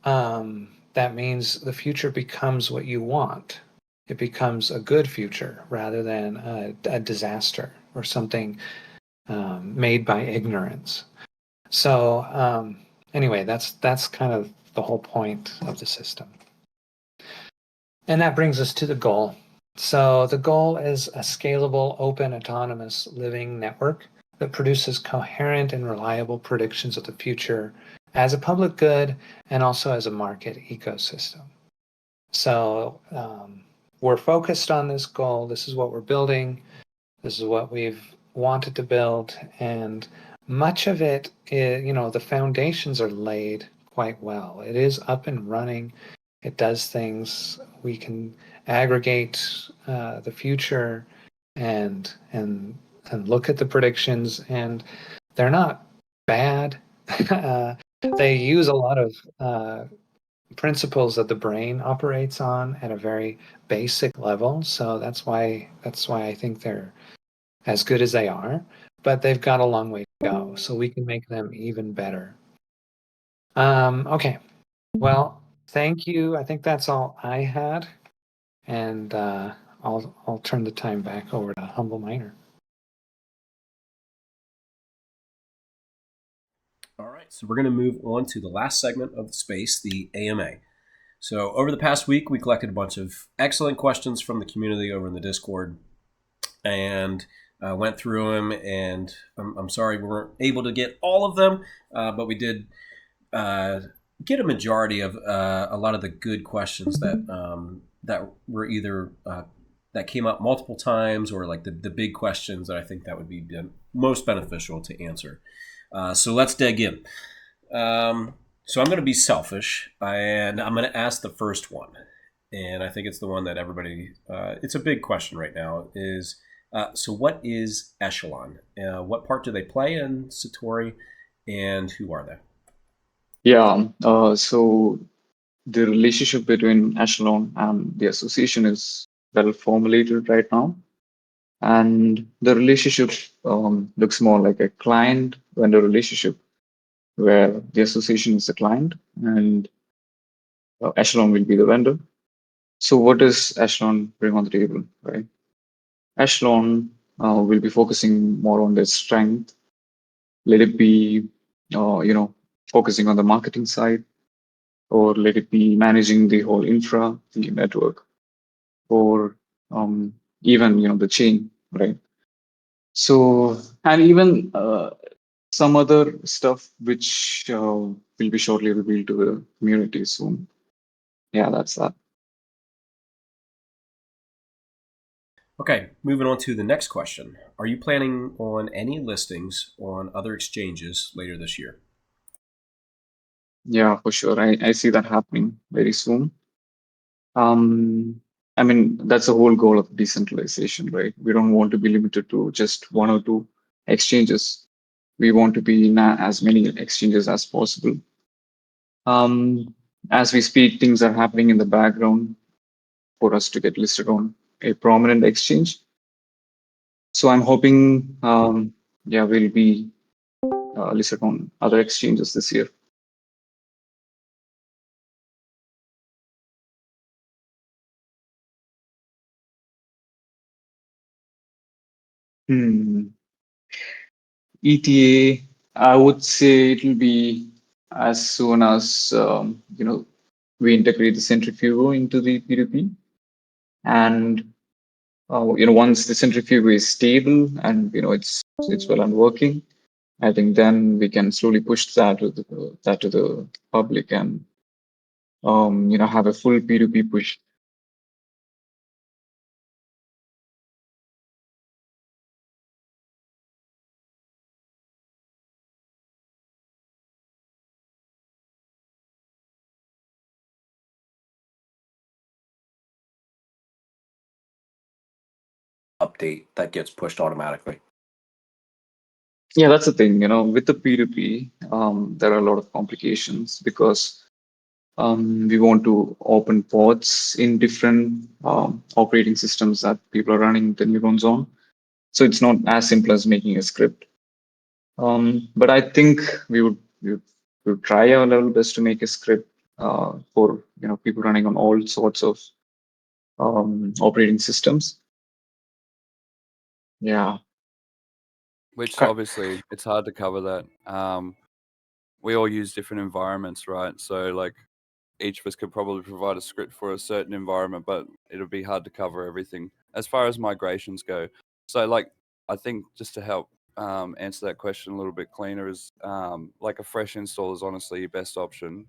that means the future becomes what you want. It becomes a good future rather than a disaster or something made by ignorance. So anyway, that's kind of the whole point of the system. And that brings us to the goal. So the goal is a scalable, open, autonomous living network that produces coherent and reliable predictions of the future as a public good and also as a market ecosystem. So we're focused on this goal. This is what we're building. This is what we've wanted to build. And much of it is, the foundations are laid quite well. It is up and running. It does things. We can aggregate the future and look at the predictions, and they're not bad. They use a lot of principles that the brain operates on at a very basic level. So that's why I think they're as good as they are. But they've got a long way to go, so we can make them even better. Okay. Well, thank you. I think that's all I had, and I'll turn the time back over to Humble Miner. All right, so we're going to move on to the last segment of the space, the AMA. So over the past week, we collected a bunch of excellent questions from the community over in the Discord, and went through them. And I'm sorry we weren't able to get all of them, but we did get a majority of a lot of the good questions that were either that came up multiple times, or like the big questions that I think that would be most beneficial to answer. So let's dig in. So I'm going to be selfish, and I'm going to ask the first one. And I think it's the one that everybody, it's a big question right now, is, so what is Echelon? What part do they play in Satori, and who are they? Yeah, so the relationship between Echelon and the association is well formulated right now. And the relationship looks more like a client-vendor relationship, where the association is the client and Echelon will be the vendor. So what does Echelon bring on the table, right? Echelon will be focusing more on their strength. Let it be, focusing on the marketing side, or let it be managing the whole infra, the network, or even the chain, right? So, and even some other stuff which will be shortly revealed to the community soon. Yeah, that's that. Okay, moving on to the next question. Are you planning on any listings on other exchanges later this year? Yeah, for sure. I see that happening very soon. Um, I mean, that's the whole goal of decentralization, right? We don't want to be limited to just one or two exchanges. We want to be in as many exchanges as possible. Um, as we speak, things are happening in the background for us to get listed on a prominent exchange. So I'm hoping, yeah, we'll be listed on other exchanges this year. Hmm. ETA, I would say it'll be as soon as we integrate the centrifuge into the P2P, and once the centrifuge is stable and it's well and working, I think then we can slowly push that to the public and have a full P2P push. Update that gets pushed automatically. Yeah, that's the thing. With the P2P, there are a lot of complications because we want to open pods in different operating systems that people are running the neurons on. So it's not as simple as making a script. But I think we would try our level best to make a script for people running on all sorts of operating systems. Yeah. Which Okay. obviously it's hard to cover that. We all use different environments, right? So like each of us could probably provide a script for a certain environment, but it'll be hard to cover everything as far as migrations go. So like I think just to help answer that question a little bit cleaner is like a fresh install is honestly your best option.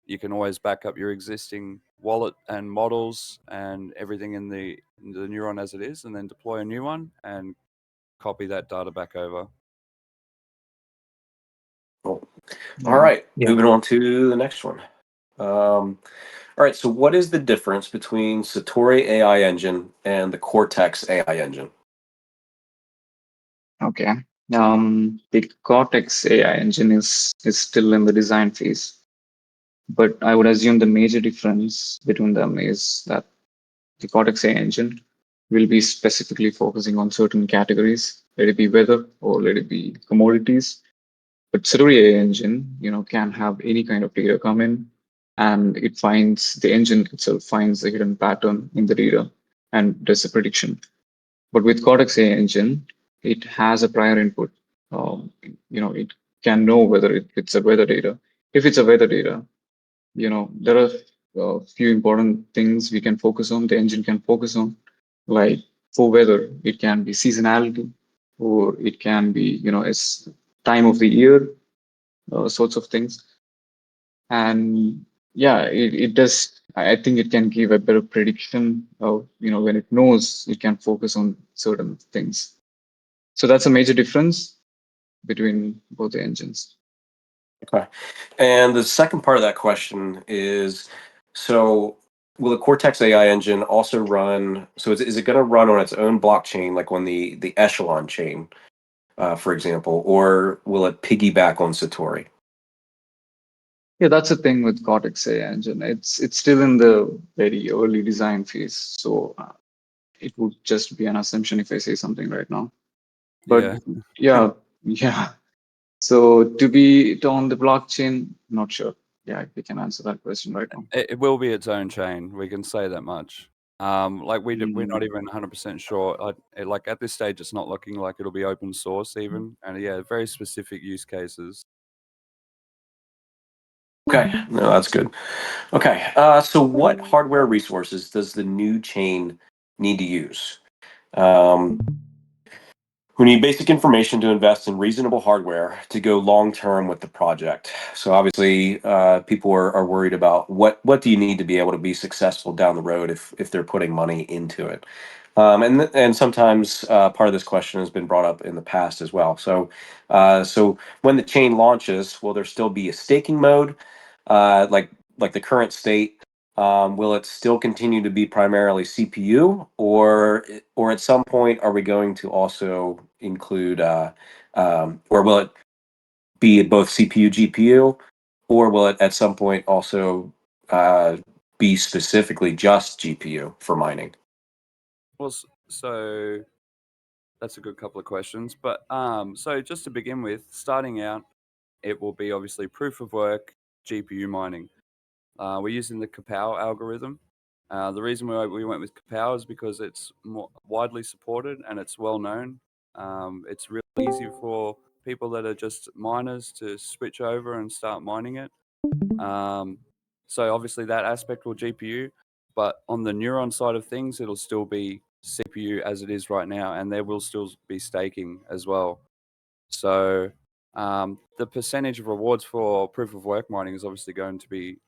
You can always back up your existing wallet and models and everything in the neuron as it is, and then deploy a new one and copy that data back over. Cool. All right, Yeah. moving on to the next one. All right, so what is the difference between Satori AI engine and the Cortex AI engine? Okay. The Cortex AI engine is still in the design phase, but I would assume the major difference between them is that the Cortex AI engine will be specifically focusing on certain categories, let it be weather or let it be commodities. But Satori AI engine, can have any kind of data come in, and the engine itself finds the hidden pattern in the data and does a prediction. But with Cortex AI engine, it has a prior input. It can know whether it's a weather data. If it's a weather data, there are a few important things we can focus on, the engine can focus on. Like for weather, it can be seasonality, or it can be, it's time of the year, sorts of things. And yeah, it does. I think it can give a better prediction of, when it knows, it can focus on certain things. So that's a major difference between both the engines. Okay. And the second part of that question is, so will the Cortex AI engine also run, so is it going to run on its own blockchain, like on the Echelon chain, for example, or will it piggyback on Satori? Yeah, that's the thing with Cortex AI engine. It's still in the very early design phase, so it would just be an assumption if I say something right now. But Yeah. yeah, yeah. So to be it on the blockchain, not sure. Yeah, if we can answer that question right now. It will be its own chain. We can say that much. Like we're not even 100% sure. Like at this stage, it's not looking like it'll be open source even. And yeah, very specific use cases. Okay, no, that's good. Okay, so what hardware resources does the new chain need to use? We need basic information to invest in reasonable hardware to go long term with the project. So obviously, people are worried about what do you need to be able to be successful down the road if they're putting money into it. And sometimes part of this question has been brought up in the past as well. So when the chain launches, will there still be a staking mode, like the current state? Will it still continue to be primarily CPU, or at some point are we going to also include, or will it be both CPU, GPU, or will it at some point also be specifically just GPU for mining? Well, so that's a good couple of questions. But so just to begin with, starting out, it will be obviously proof of work GPU mining. We're using the Kapow algorithm. The reason we went with Kapow is because it's more widely supported and it's well known. It's really easy for people that are just miners to switch over and start mining it. So obviously that aspect will GPU, but on the neuron side of things, it'll still be CPU as it is right now, and there will still be staking as well. So the percentage of rewards for proof of work mining is obviously going to be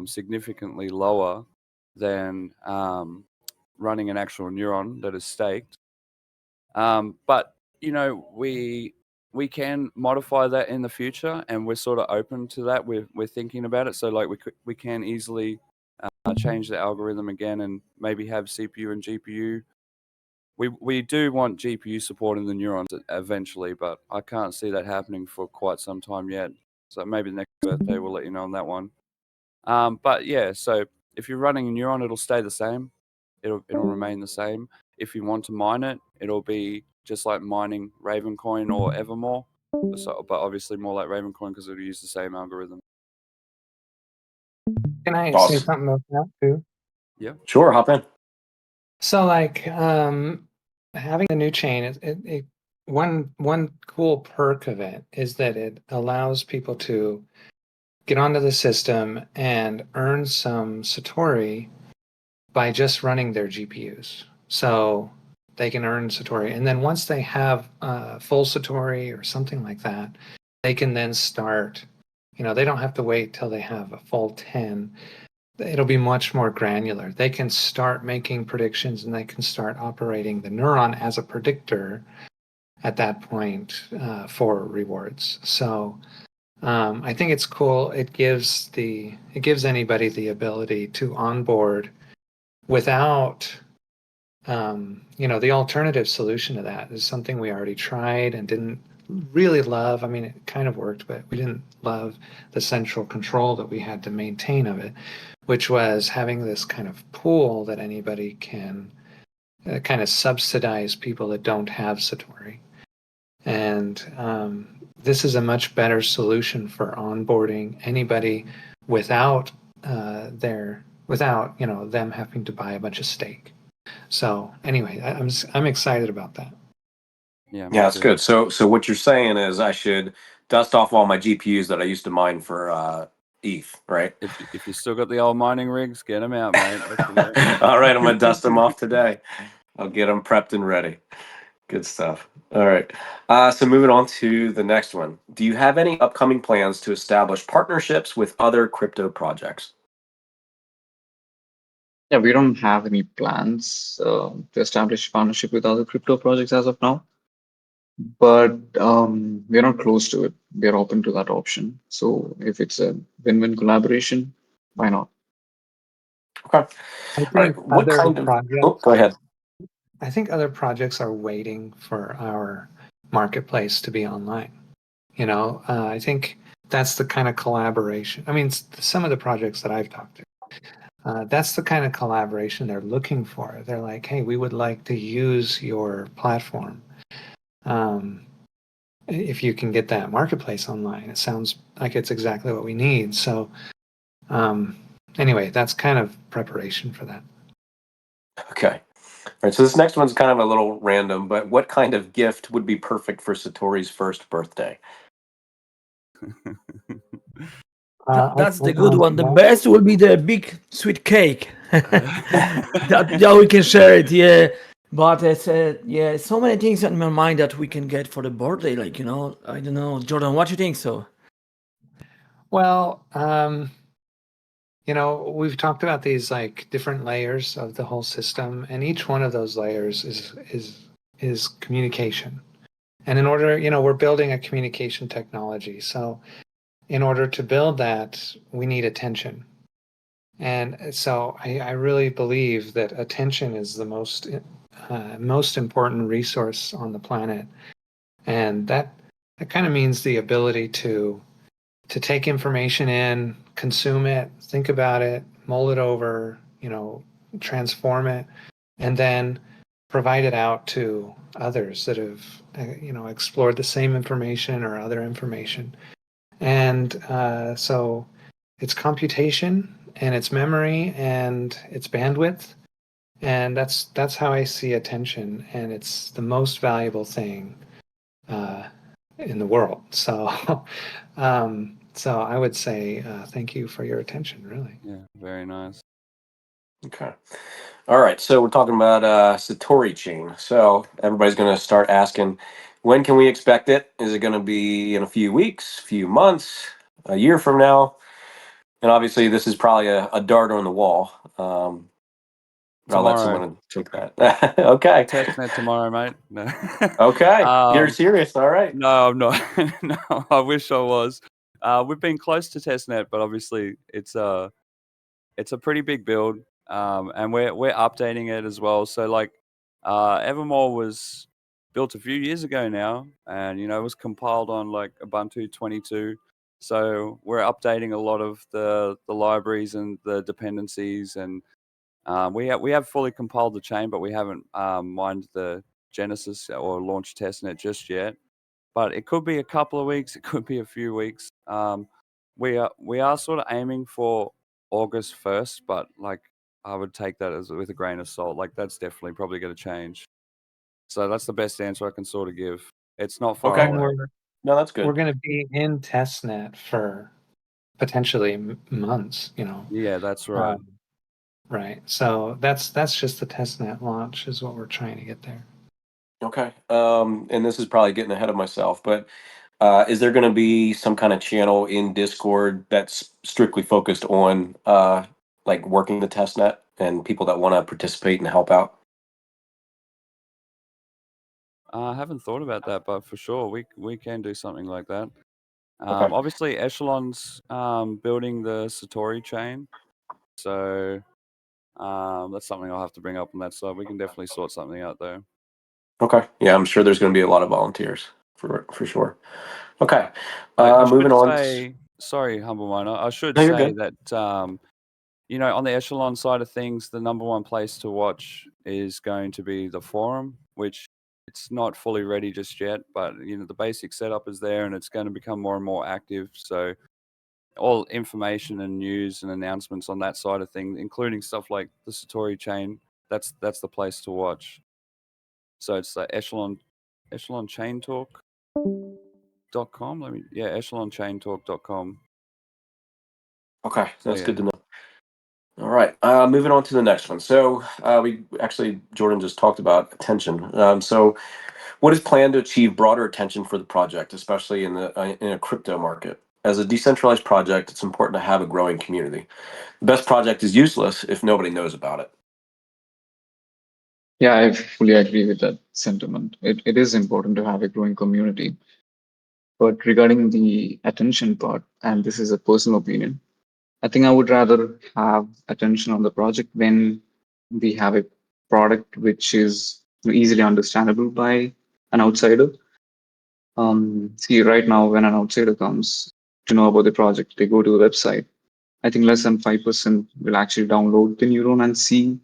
significantly lower than running an actual neuron that is staked. But we can modify that in the future, and we're sort of open to that. We're thinking about it, so like we can easily change the algorithm again and maybe have CPU and GPU. We do want GPU support in the neurons eventually, but I can't see that happening for quite some time yet. So maybe the next birthday we'll let you know on that one. But yeah, so if you're running a neuron, it'll stay the same. It'll remain the same. If you want to mine it, it'll be just like mining Ravencoin or Evermore. But obviously more like Ravencoin because it'll use the same algorithm. Can I say Awesome. something about that too? Yeah. Sure, hop in. So like having a new chain, one cool perk of it is that it allows people to get onto the system and earn some Satori by just running their GPUs. So they can earn Satori. And then once they have full Satori or something like that, they can then start, they don't have to wait till they have a full 10. It'll be much more granular. They can start making predictions and they can start operating the neuron as a predictor at that point for rewards. So I think it's cool. It gives anybody the ability to onboard without the alternative solution to that is something we already tried and didn't really love. I mean, it kind of worked, but we didn't love the central control that we had to maintain of it, which was having this kind of pool that anybody can kind of subsidize people that don't have Satori. And this is a much better solution for onboarding anybody without them having to buy a bunch of stake. So anyway, I'm excited about that. Yeah, Yeah, that's good. So what you're saying is I should dust off all my GPUs that I used to mine for ETH, right? If you still got the old mining rigs, get them out, mate. All right, I'm gonna dust them off today. I'll get them prepped and ready. Good stuff. All right. So moving on to the next one. Do you have any upcoming plans to establish partnerships with other crypto projects? Yeah, we don't have any plans to establish partnership with other crypto projects as of now, but we're not close to it. We're open to that option. So if it's a win-win collaboration, why not? Okay. I All right. think What other kind of? projects. Oh, go ahead. I think other projects are waiting for our marketplace to be online. I think that's the kind of collaboration. I mean, some of the projects that I've talked to, that's the kind of collaboration they're looking for. They're like, hey, we would like to use your platform. If you can get that marketplace online, it sounds like it's exactly what we need. So anyway, that's kind of preparation for that. Okay. All right. So this next one's kind of a little random, but what kind of gift would be perfect for Satori's first birthday? That's the good one. The best will be the big sweet cake. that we can share it, yeah. But it's so many things in my mind that we can get for the birthday. Like I don't know, Jordan, what you think? So, Well, we've talked about these like different layers of the whole system, and each one of those layers is communication. And in order, we're building a communication technology. So in order to build that, we need attention. And so I really believe that attention is the most important resource on the planet. And that kind of means the ability to take information in, consume it, think about it, mull it over, transform it, and then provide it out to others that have, explored the same information or other information. And so it's computation and it's memory and it's bandwidth. And that's how I see attention. And it's the most valuable thing in the world. So, so I would say thank you for your attention, really. Yeah, very nice. Okay. All right. So we're talking about Satori chain. So everybody's going to start asking, when can we expect it? Is it going to be in a few weeks, few months, a year from now? And obviously, this is probably a dart on the wall. But I'll let Tomorrow. someone take that. Okay. Testnet tomorrow, mate. No. Okay. You're serious. All right. No, I'm not. No, I wish I was. We've been close to testnet, but obviously it's a pretty big build, and we're updating it as well. So like, Evermore was built a few years ago now, and it was compiled on like Ubuntu 22. So we're updating a lot of the libraries and the dependencies, and we have fully compiled the chain, but we haven't mined the Genesis or launched testnet just yet. But it could be a couple of weeks. It could be a few weeks. We are sort of aiming for August 1st, but like I would take that as with a grain of salt. Like that's definitely probably going to change. So that's the best answer I can sort of give. It's not far Okay. away. No, that's good. We're going to be in testnet for potentially months, Yeah, that's right. Right. So that's just the testnet launch is what we're trying to get there. Okay. And this is probably getting ahead of myself, but is there going to be some kind of channel in Discord that's strictly focused on like working the test net and people that want to participate and help out? I haven't thought about that, but for sure we can do something like that. Okay. Obviously, Echelon's building the Satori chain, so that's something I'll have to bring up on that side. We can definitely sort something out there. Okay. Yeah, I'm sure there's going to be a lot of volunteers for sure. Okay. I Moving should on. say, sorry, Humble Miner. I should No, you're say good. that on the Echelon side of things, the number one place to watch is going to be the forum, which it's not fully ready just yet, but the basic setup is there, and it's going to become more and more active. So all information and news and announcements on that side of things, including stuff like the Satori chain, that's the place to watch. So it's the Echelon Chain Talk.com. EchelonChainTalk.com. Okay, So that's yeah. good to know. All right, moving on to the next one. So we actually, Jordan just talked about attention. So what is planned to achieve broader attention for the project, especially in a crypto market? As a decentralized project, it's important to have a growing community. The best project is useless if nobody knows about it. Yeah, I fully agree with that sentiment. It is important to have a growing community. But regarding the attention part, and this is a personal opinion, I think I would rather have attention on the project when we have a product which is easily understandable by an outsider. See, right now, when an outsider comes to know about the project, they go to the website. I think less than 5% will actually download the neuron and see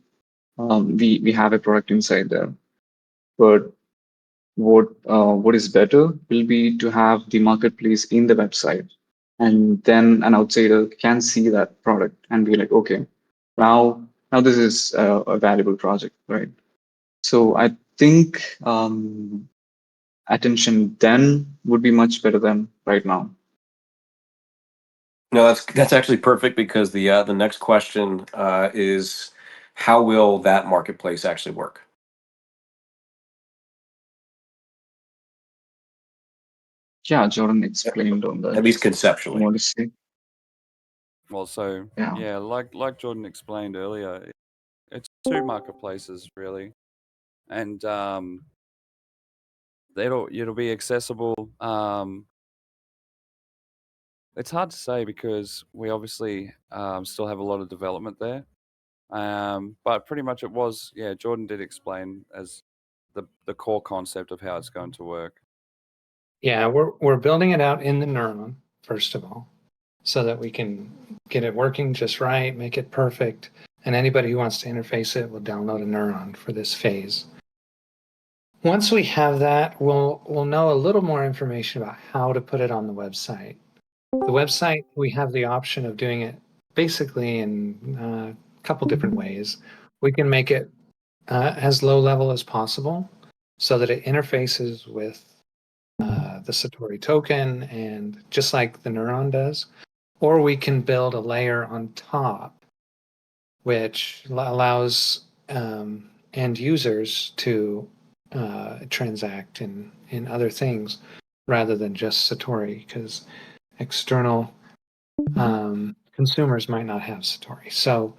we have a product inside there. But what is better will be to have the marketplace in the website, and then an outsider can see that product and be like, okay, now this is a valuable project, right? So I think attention then would be much better than right now. No, that's actually perfect because the next question is how will that marketplace actually work? Yeah, Jordan explained on that. At least conceptually. Want to say? Well, so Yeah. like Jordan explained earlier, it's two marketplaces really, and it'll be accessible. It's hard to say because we obviously still have a lot of development there. But pretty much it was, yeah, Jordan did explain as the core concept of how it's going to work. Yeah, we're building it out in the neuron, first of all, so that we can get it working just right, make it perfect. And anybody who wants to interface it will download a neuron for this phase. Once we have that, we'll know a little more information about how to put it on the website. The website, we have the option of doing it basically in a couple different ways. We can make it as low level as possible so that it interfaces with the Satori token and just like the neuron does. Or we can build a layer on top which allows end users to transact in other things rather than just Satori, because external consumers might not have Satori. So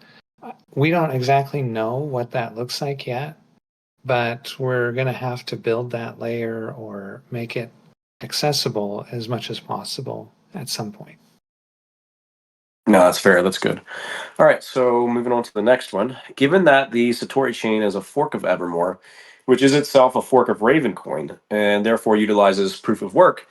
we don't exactly know what that looks like yet, but we're going to have to build that layer or make it accessible as much as possible at some point. No, that's fair. That's good. All right, so moving on to the next one. Given that the Satori chain is a fork of Evermore, which is itself a fork of Ravencoin, and therefore utilizes proof of work,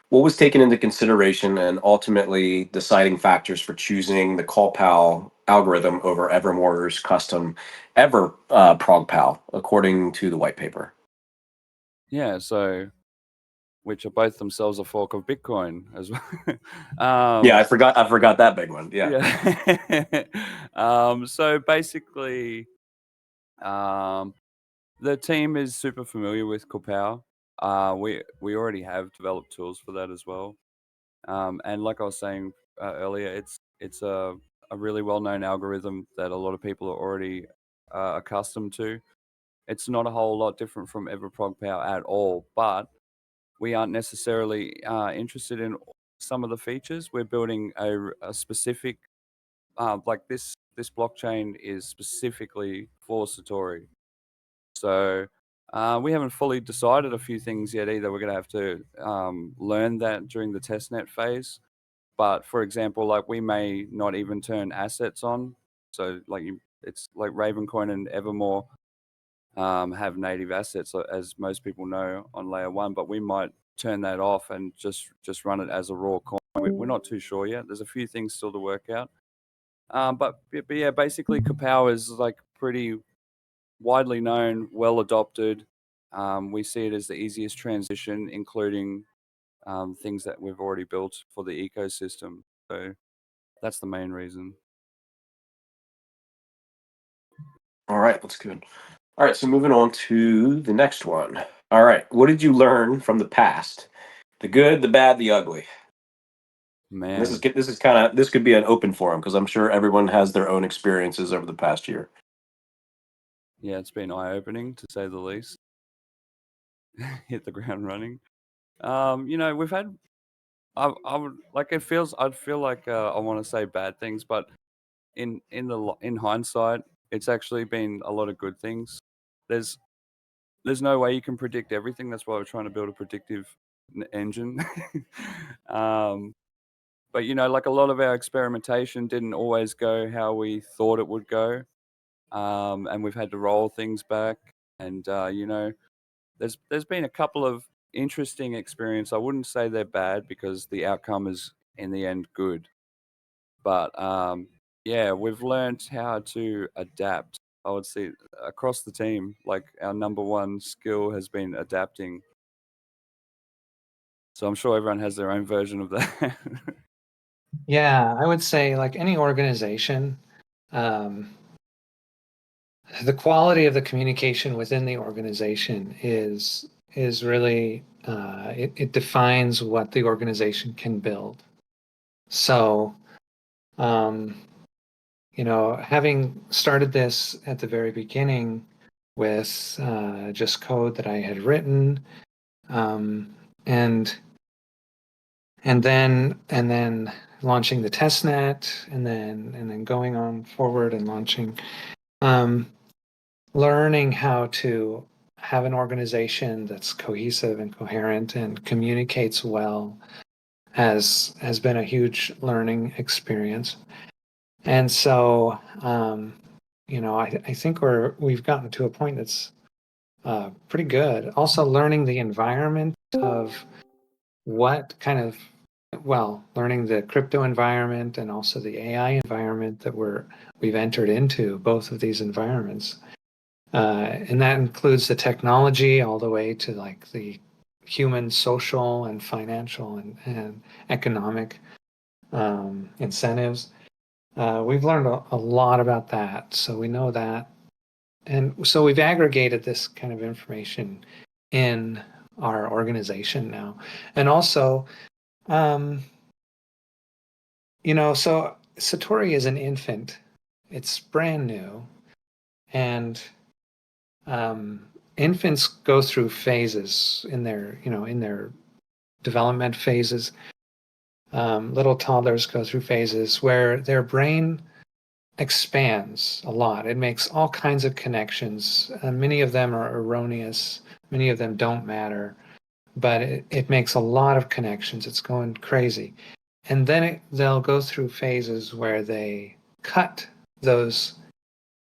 what was taken into consideration and ultimately deciding factors for choosing the CallPal algorithm over Evermore's custom Ever ProgPal, according to the white paper? Yeah, so which are both themselves a fork of Bitcoin as well. Yeah, I forgot that big one. Yeah. Yeah. So basically, the team is super familiar with Copal. We already have developed tools for that as well. And like I was saying earlier, it's a really well-known algorithm that a lot of people are already accustomed to. It's not a whole lot different from EverProgPower at all, but we aren't necessarily interested in some of the features. We're building a specific, like this blockchain is specifically for Satori. So we haven't fully decided a few things yet either. We're going to have to learn that during the testnet phase. But for example, like we may not even turn assets on. So like it's like Ravencoin and Evermore have native assets, as most people know, on layer one. But we might turn that off and just run it as a raw coin. We're not too sure yet. There's a few things still to work out. But yeah, basically, Kapow is like pretty widely known, well adopted. We see it as the easiest transition, including things that we've already built for the ecosystem. So that's the main reason. All right, that's good. All right, so moving on to the next one. All right, what did you learn from the past? The good, the bad, the ugly. Man, This could be an open forum because I'm sure everyone has their own experiences over the past year. yeah, it's been eye-opening to say the least. Hit the ground running. We've had. I would like it feels. I'd feel like I want to say bad things, but in hindsight, it's actually been a lot of good things. There's no way you can predict everything. That's why we're trying to build a predictive engine. But like a lot of our experimentation didn't always go how we thought it would go, and we've had to roll things back. And there's been a couple of interesting experience. I wouldn't say they're bad because the outcome is in the end good. But yeah, we've learned how to adapt. I would say across the team, like our number one skill has been adapting. So I'm sure everyone has their own version of that. Yeah, I would say like any organization, the quality of the communication within the organization is really it defines what the organization can build. So, having started this at the very beginning with just code that I had written, and then launching the test net, and then going on forward and launching, learning how to have an organization that's cohesive and coherent and communicates well has been a huge learning experience. And so, I think we've gotten to a point that's pretty good. Also, learning the environment of what kind of, learning the crypto environment and also the AI environment that we've entered into, both of these environments. And that includes the technology all the way to like the human, social, and financial and economic incentives. We've learned a lot about that, so we know that. And so we've aggregated this kind of information in our organization now. And also, so Satori is an infant. It's brand new. And infants go through phases in their development phases. Little toddlers go through phases where their brain expands a lot. It makes all kinds of connections. Many of them are erroneous. Many of them don't matter, but it makes a lot of connections. It's going crazy. And then they'll go through phases where they cut those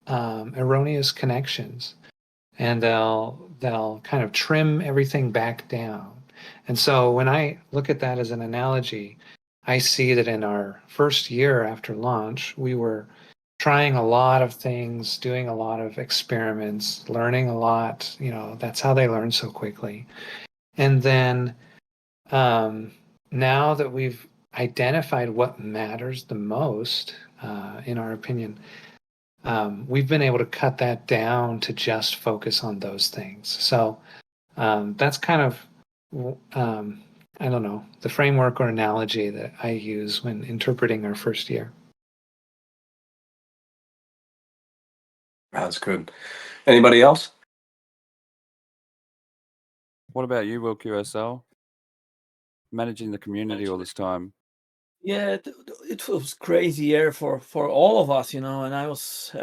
erroneous connections, and they'll kind of trim everything back down. And so when I look at that as an analogy, I see that in our first year after launch, we were trying a lot of things, doing a lot of experiments, learning a lot. That's how they learn so quickly. And then now that we've identified what matters the most, in our opinion, we've been able to cut that down to just focus on those things. So that's kind of, I don't know, the framework or analogy that I use when interpreting our first year. That's good. Anybody else? What about you, WilQSL? Managing the community all this time. Yeah, it was crazy year for all of us, and I was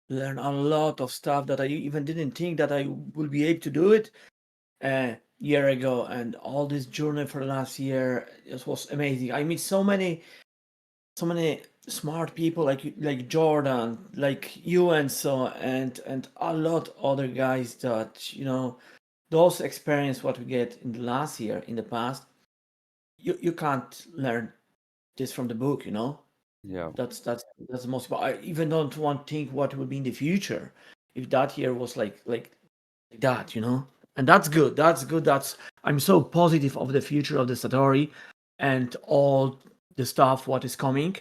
learn a lot of stuff that I even didn't think that I will be able to do it a year ago, and all this journey for the last year, it was amazing. I meet so many smart people like Jordan, like you, and a lot other guys that those experience what we get in the last year, in the past. You can't learn this from the book, Yeah. That's the most. I even don't want to think what will be in the future if that year was like that, And that's good. That's good. I'm so positive of the future of the Satori and all the stuff what is coming.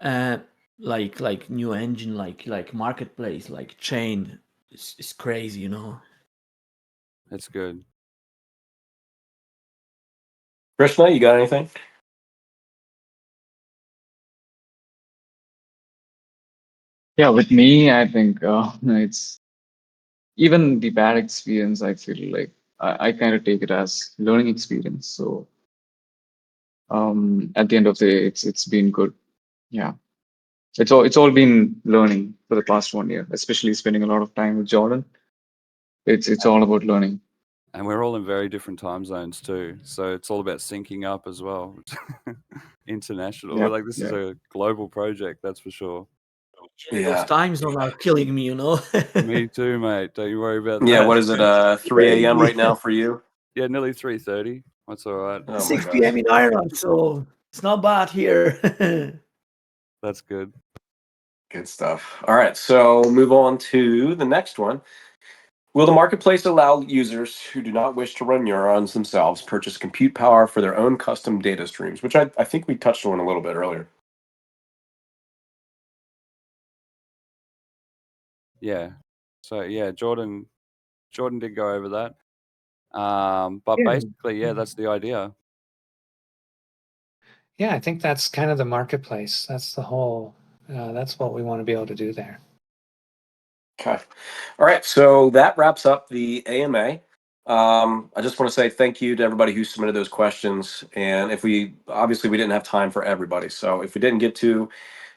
Like new engine, like marketplace, like chain. It's crazy, That's good. Krishna, you got anything? Yeah, with me, I think it's even the bad experience. I feel like I kind of take it as learning experience. So at the end of the day, it's been good. Yeah, it's all been learning for the past 1 year, especially spending a lot of time with Jordan. It's all about learning. And we're all in very different time zones too. So it's all about syncing up as well. International. Yeah, Like this is a global project, that's for sure. Those time zones are killing me, Me too, mate. Don't you worry about Yeah, that. what is it? 3 a.m. right now for you? Yeah, nearly 3:30. That's all right. Oh my 6 gosh. p.m. in Ireland, so it's not bad here. That's good. Good stuff. All right, so move on to the next one. Will the marketplace allow users who do not wish to run neurons themselves purchase compute power for their own custom data streams, which I think we touched on a little bit earlier. Yeah. So yeah, Jordan did go over that. But Yeah. basically, yeah, that's the idea. Yeah, I think that's kind of the marketplace. That's the whole. That's what we want to be able to do there. Okay. All right, so that wraps up the AMA. I just want to say thank you to everybody who submitted those questions. And if we didn't have time for everybody, so if we didn't get to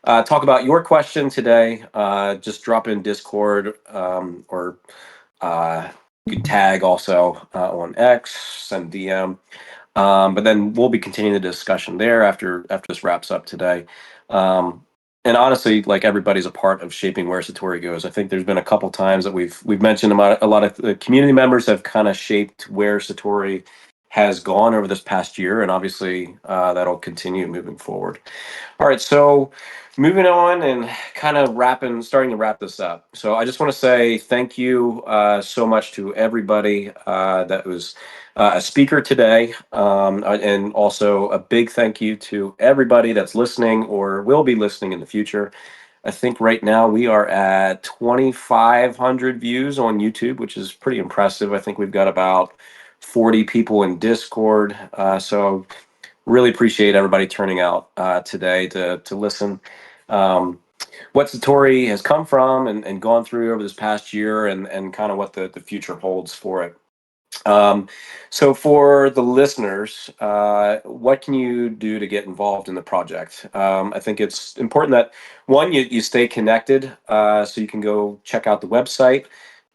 talk about your question today, just drop it in Discord, or you can tag also on X, send DM. But then we'll be continuing the discussion there after this wraps up today. And honestly, like, everybody's a part of shaping where Satori goes. I think there's been a couple times that we've mentioned about a lot of the community members have kind of shaped where Satori has gone over this past year, and obviously that'll continue moving forward. All right, so moving on and kind of starting to wrap this up. So I just want to say thank you so much to everybody that was a speaker today, and also a big thank you to everybody that's listening or will be listening in the future. I think right now we are at 2,500 views on YouTube, which is pretty impressive. I think we've got about 40 people in Discord. So really appreciate everybody turning out today to listen. What Satori has come from and gone through over this past year, and kind of what the future holds for it. So for the listeners, what can you do to get involved in the project? I think it's important that, one, you stay connected, so you can go check out the website,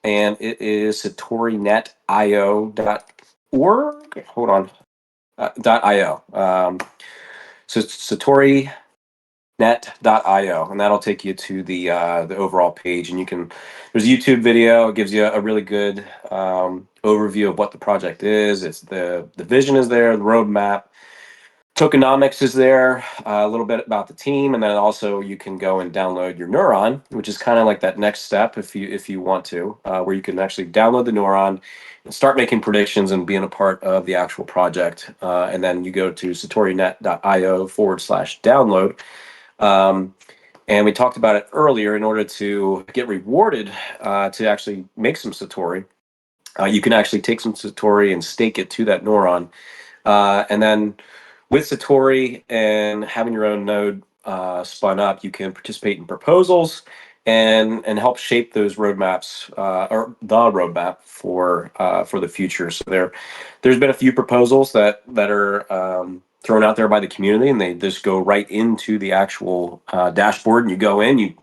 and it is satorinetio.org. Hold on. .io. So satoриnet.io, and that'll take you to the overall page, and there's a YouTube video. It gives you a really good overview of what the project is. It's the vision is there, the roadmap. Tokenomics is there, a little bit about the team, and then also you can go and download your Neuron, which is kind of like that next step if you want to, where you can actually download the Neuron and start making predictions and being a part of the actual project. And then you go to satorinet.io/download. And we talked about it earlier. In order to get rewarded to actually make some Satori, you can actually take some Satori and stake it to that Neuron. And then with Satori and having your own node spun up, you can participate in proposals and help shape those roadmaps, or the roadmap for the future. So there's been a few proposals that are thrown out there by the community, and they just go right into the actual dashboard, and you go in, you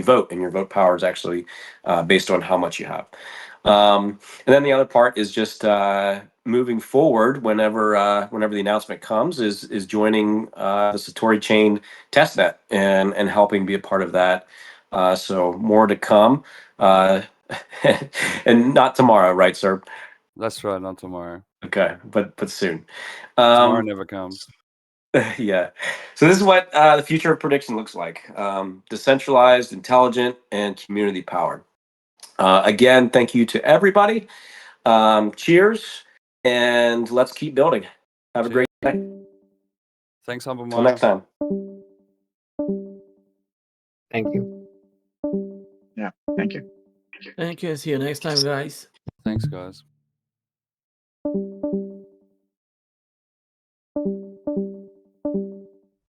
vote, and your vote power is actually based on how much you have. And then the other part is just moving forward. Whenever the announcement comes, is joining the Satori Chain testnet and helping be a part of that. So more to come, and not tomorrow, right, sir? That's right, not tomorrow. Okay, but soon. Tomorrow never comes. Yeah. So this is what the future of prediction looks like: decentralized, intelligent, and community powered. Again, thank you to everybody. Cheers, and let's keep building. Have a great day. Thanks, Humble Until Miner. next time. Thank you. Yeah, thank you. Thank you, and see you next time, guys. Thanks, guys.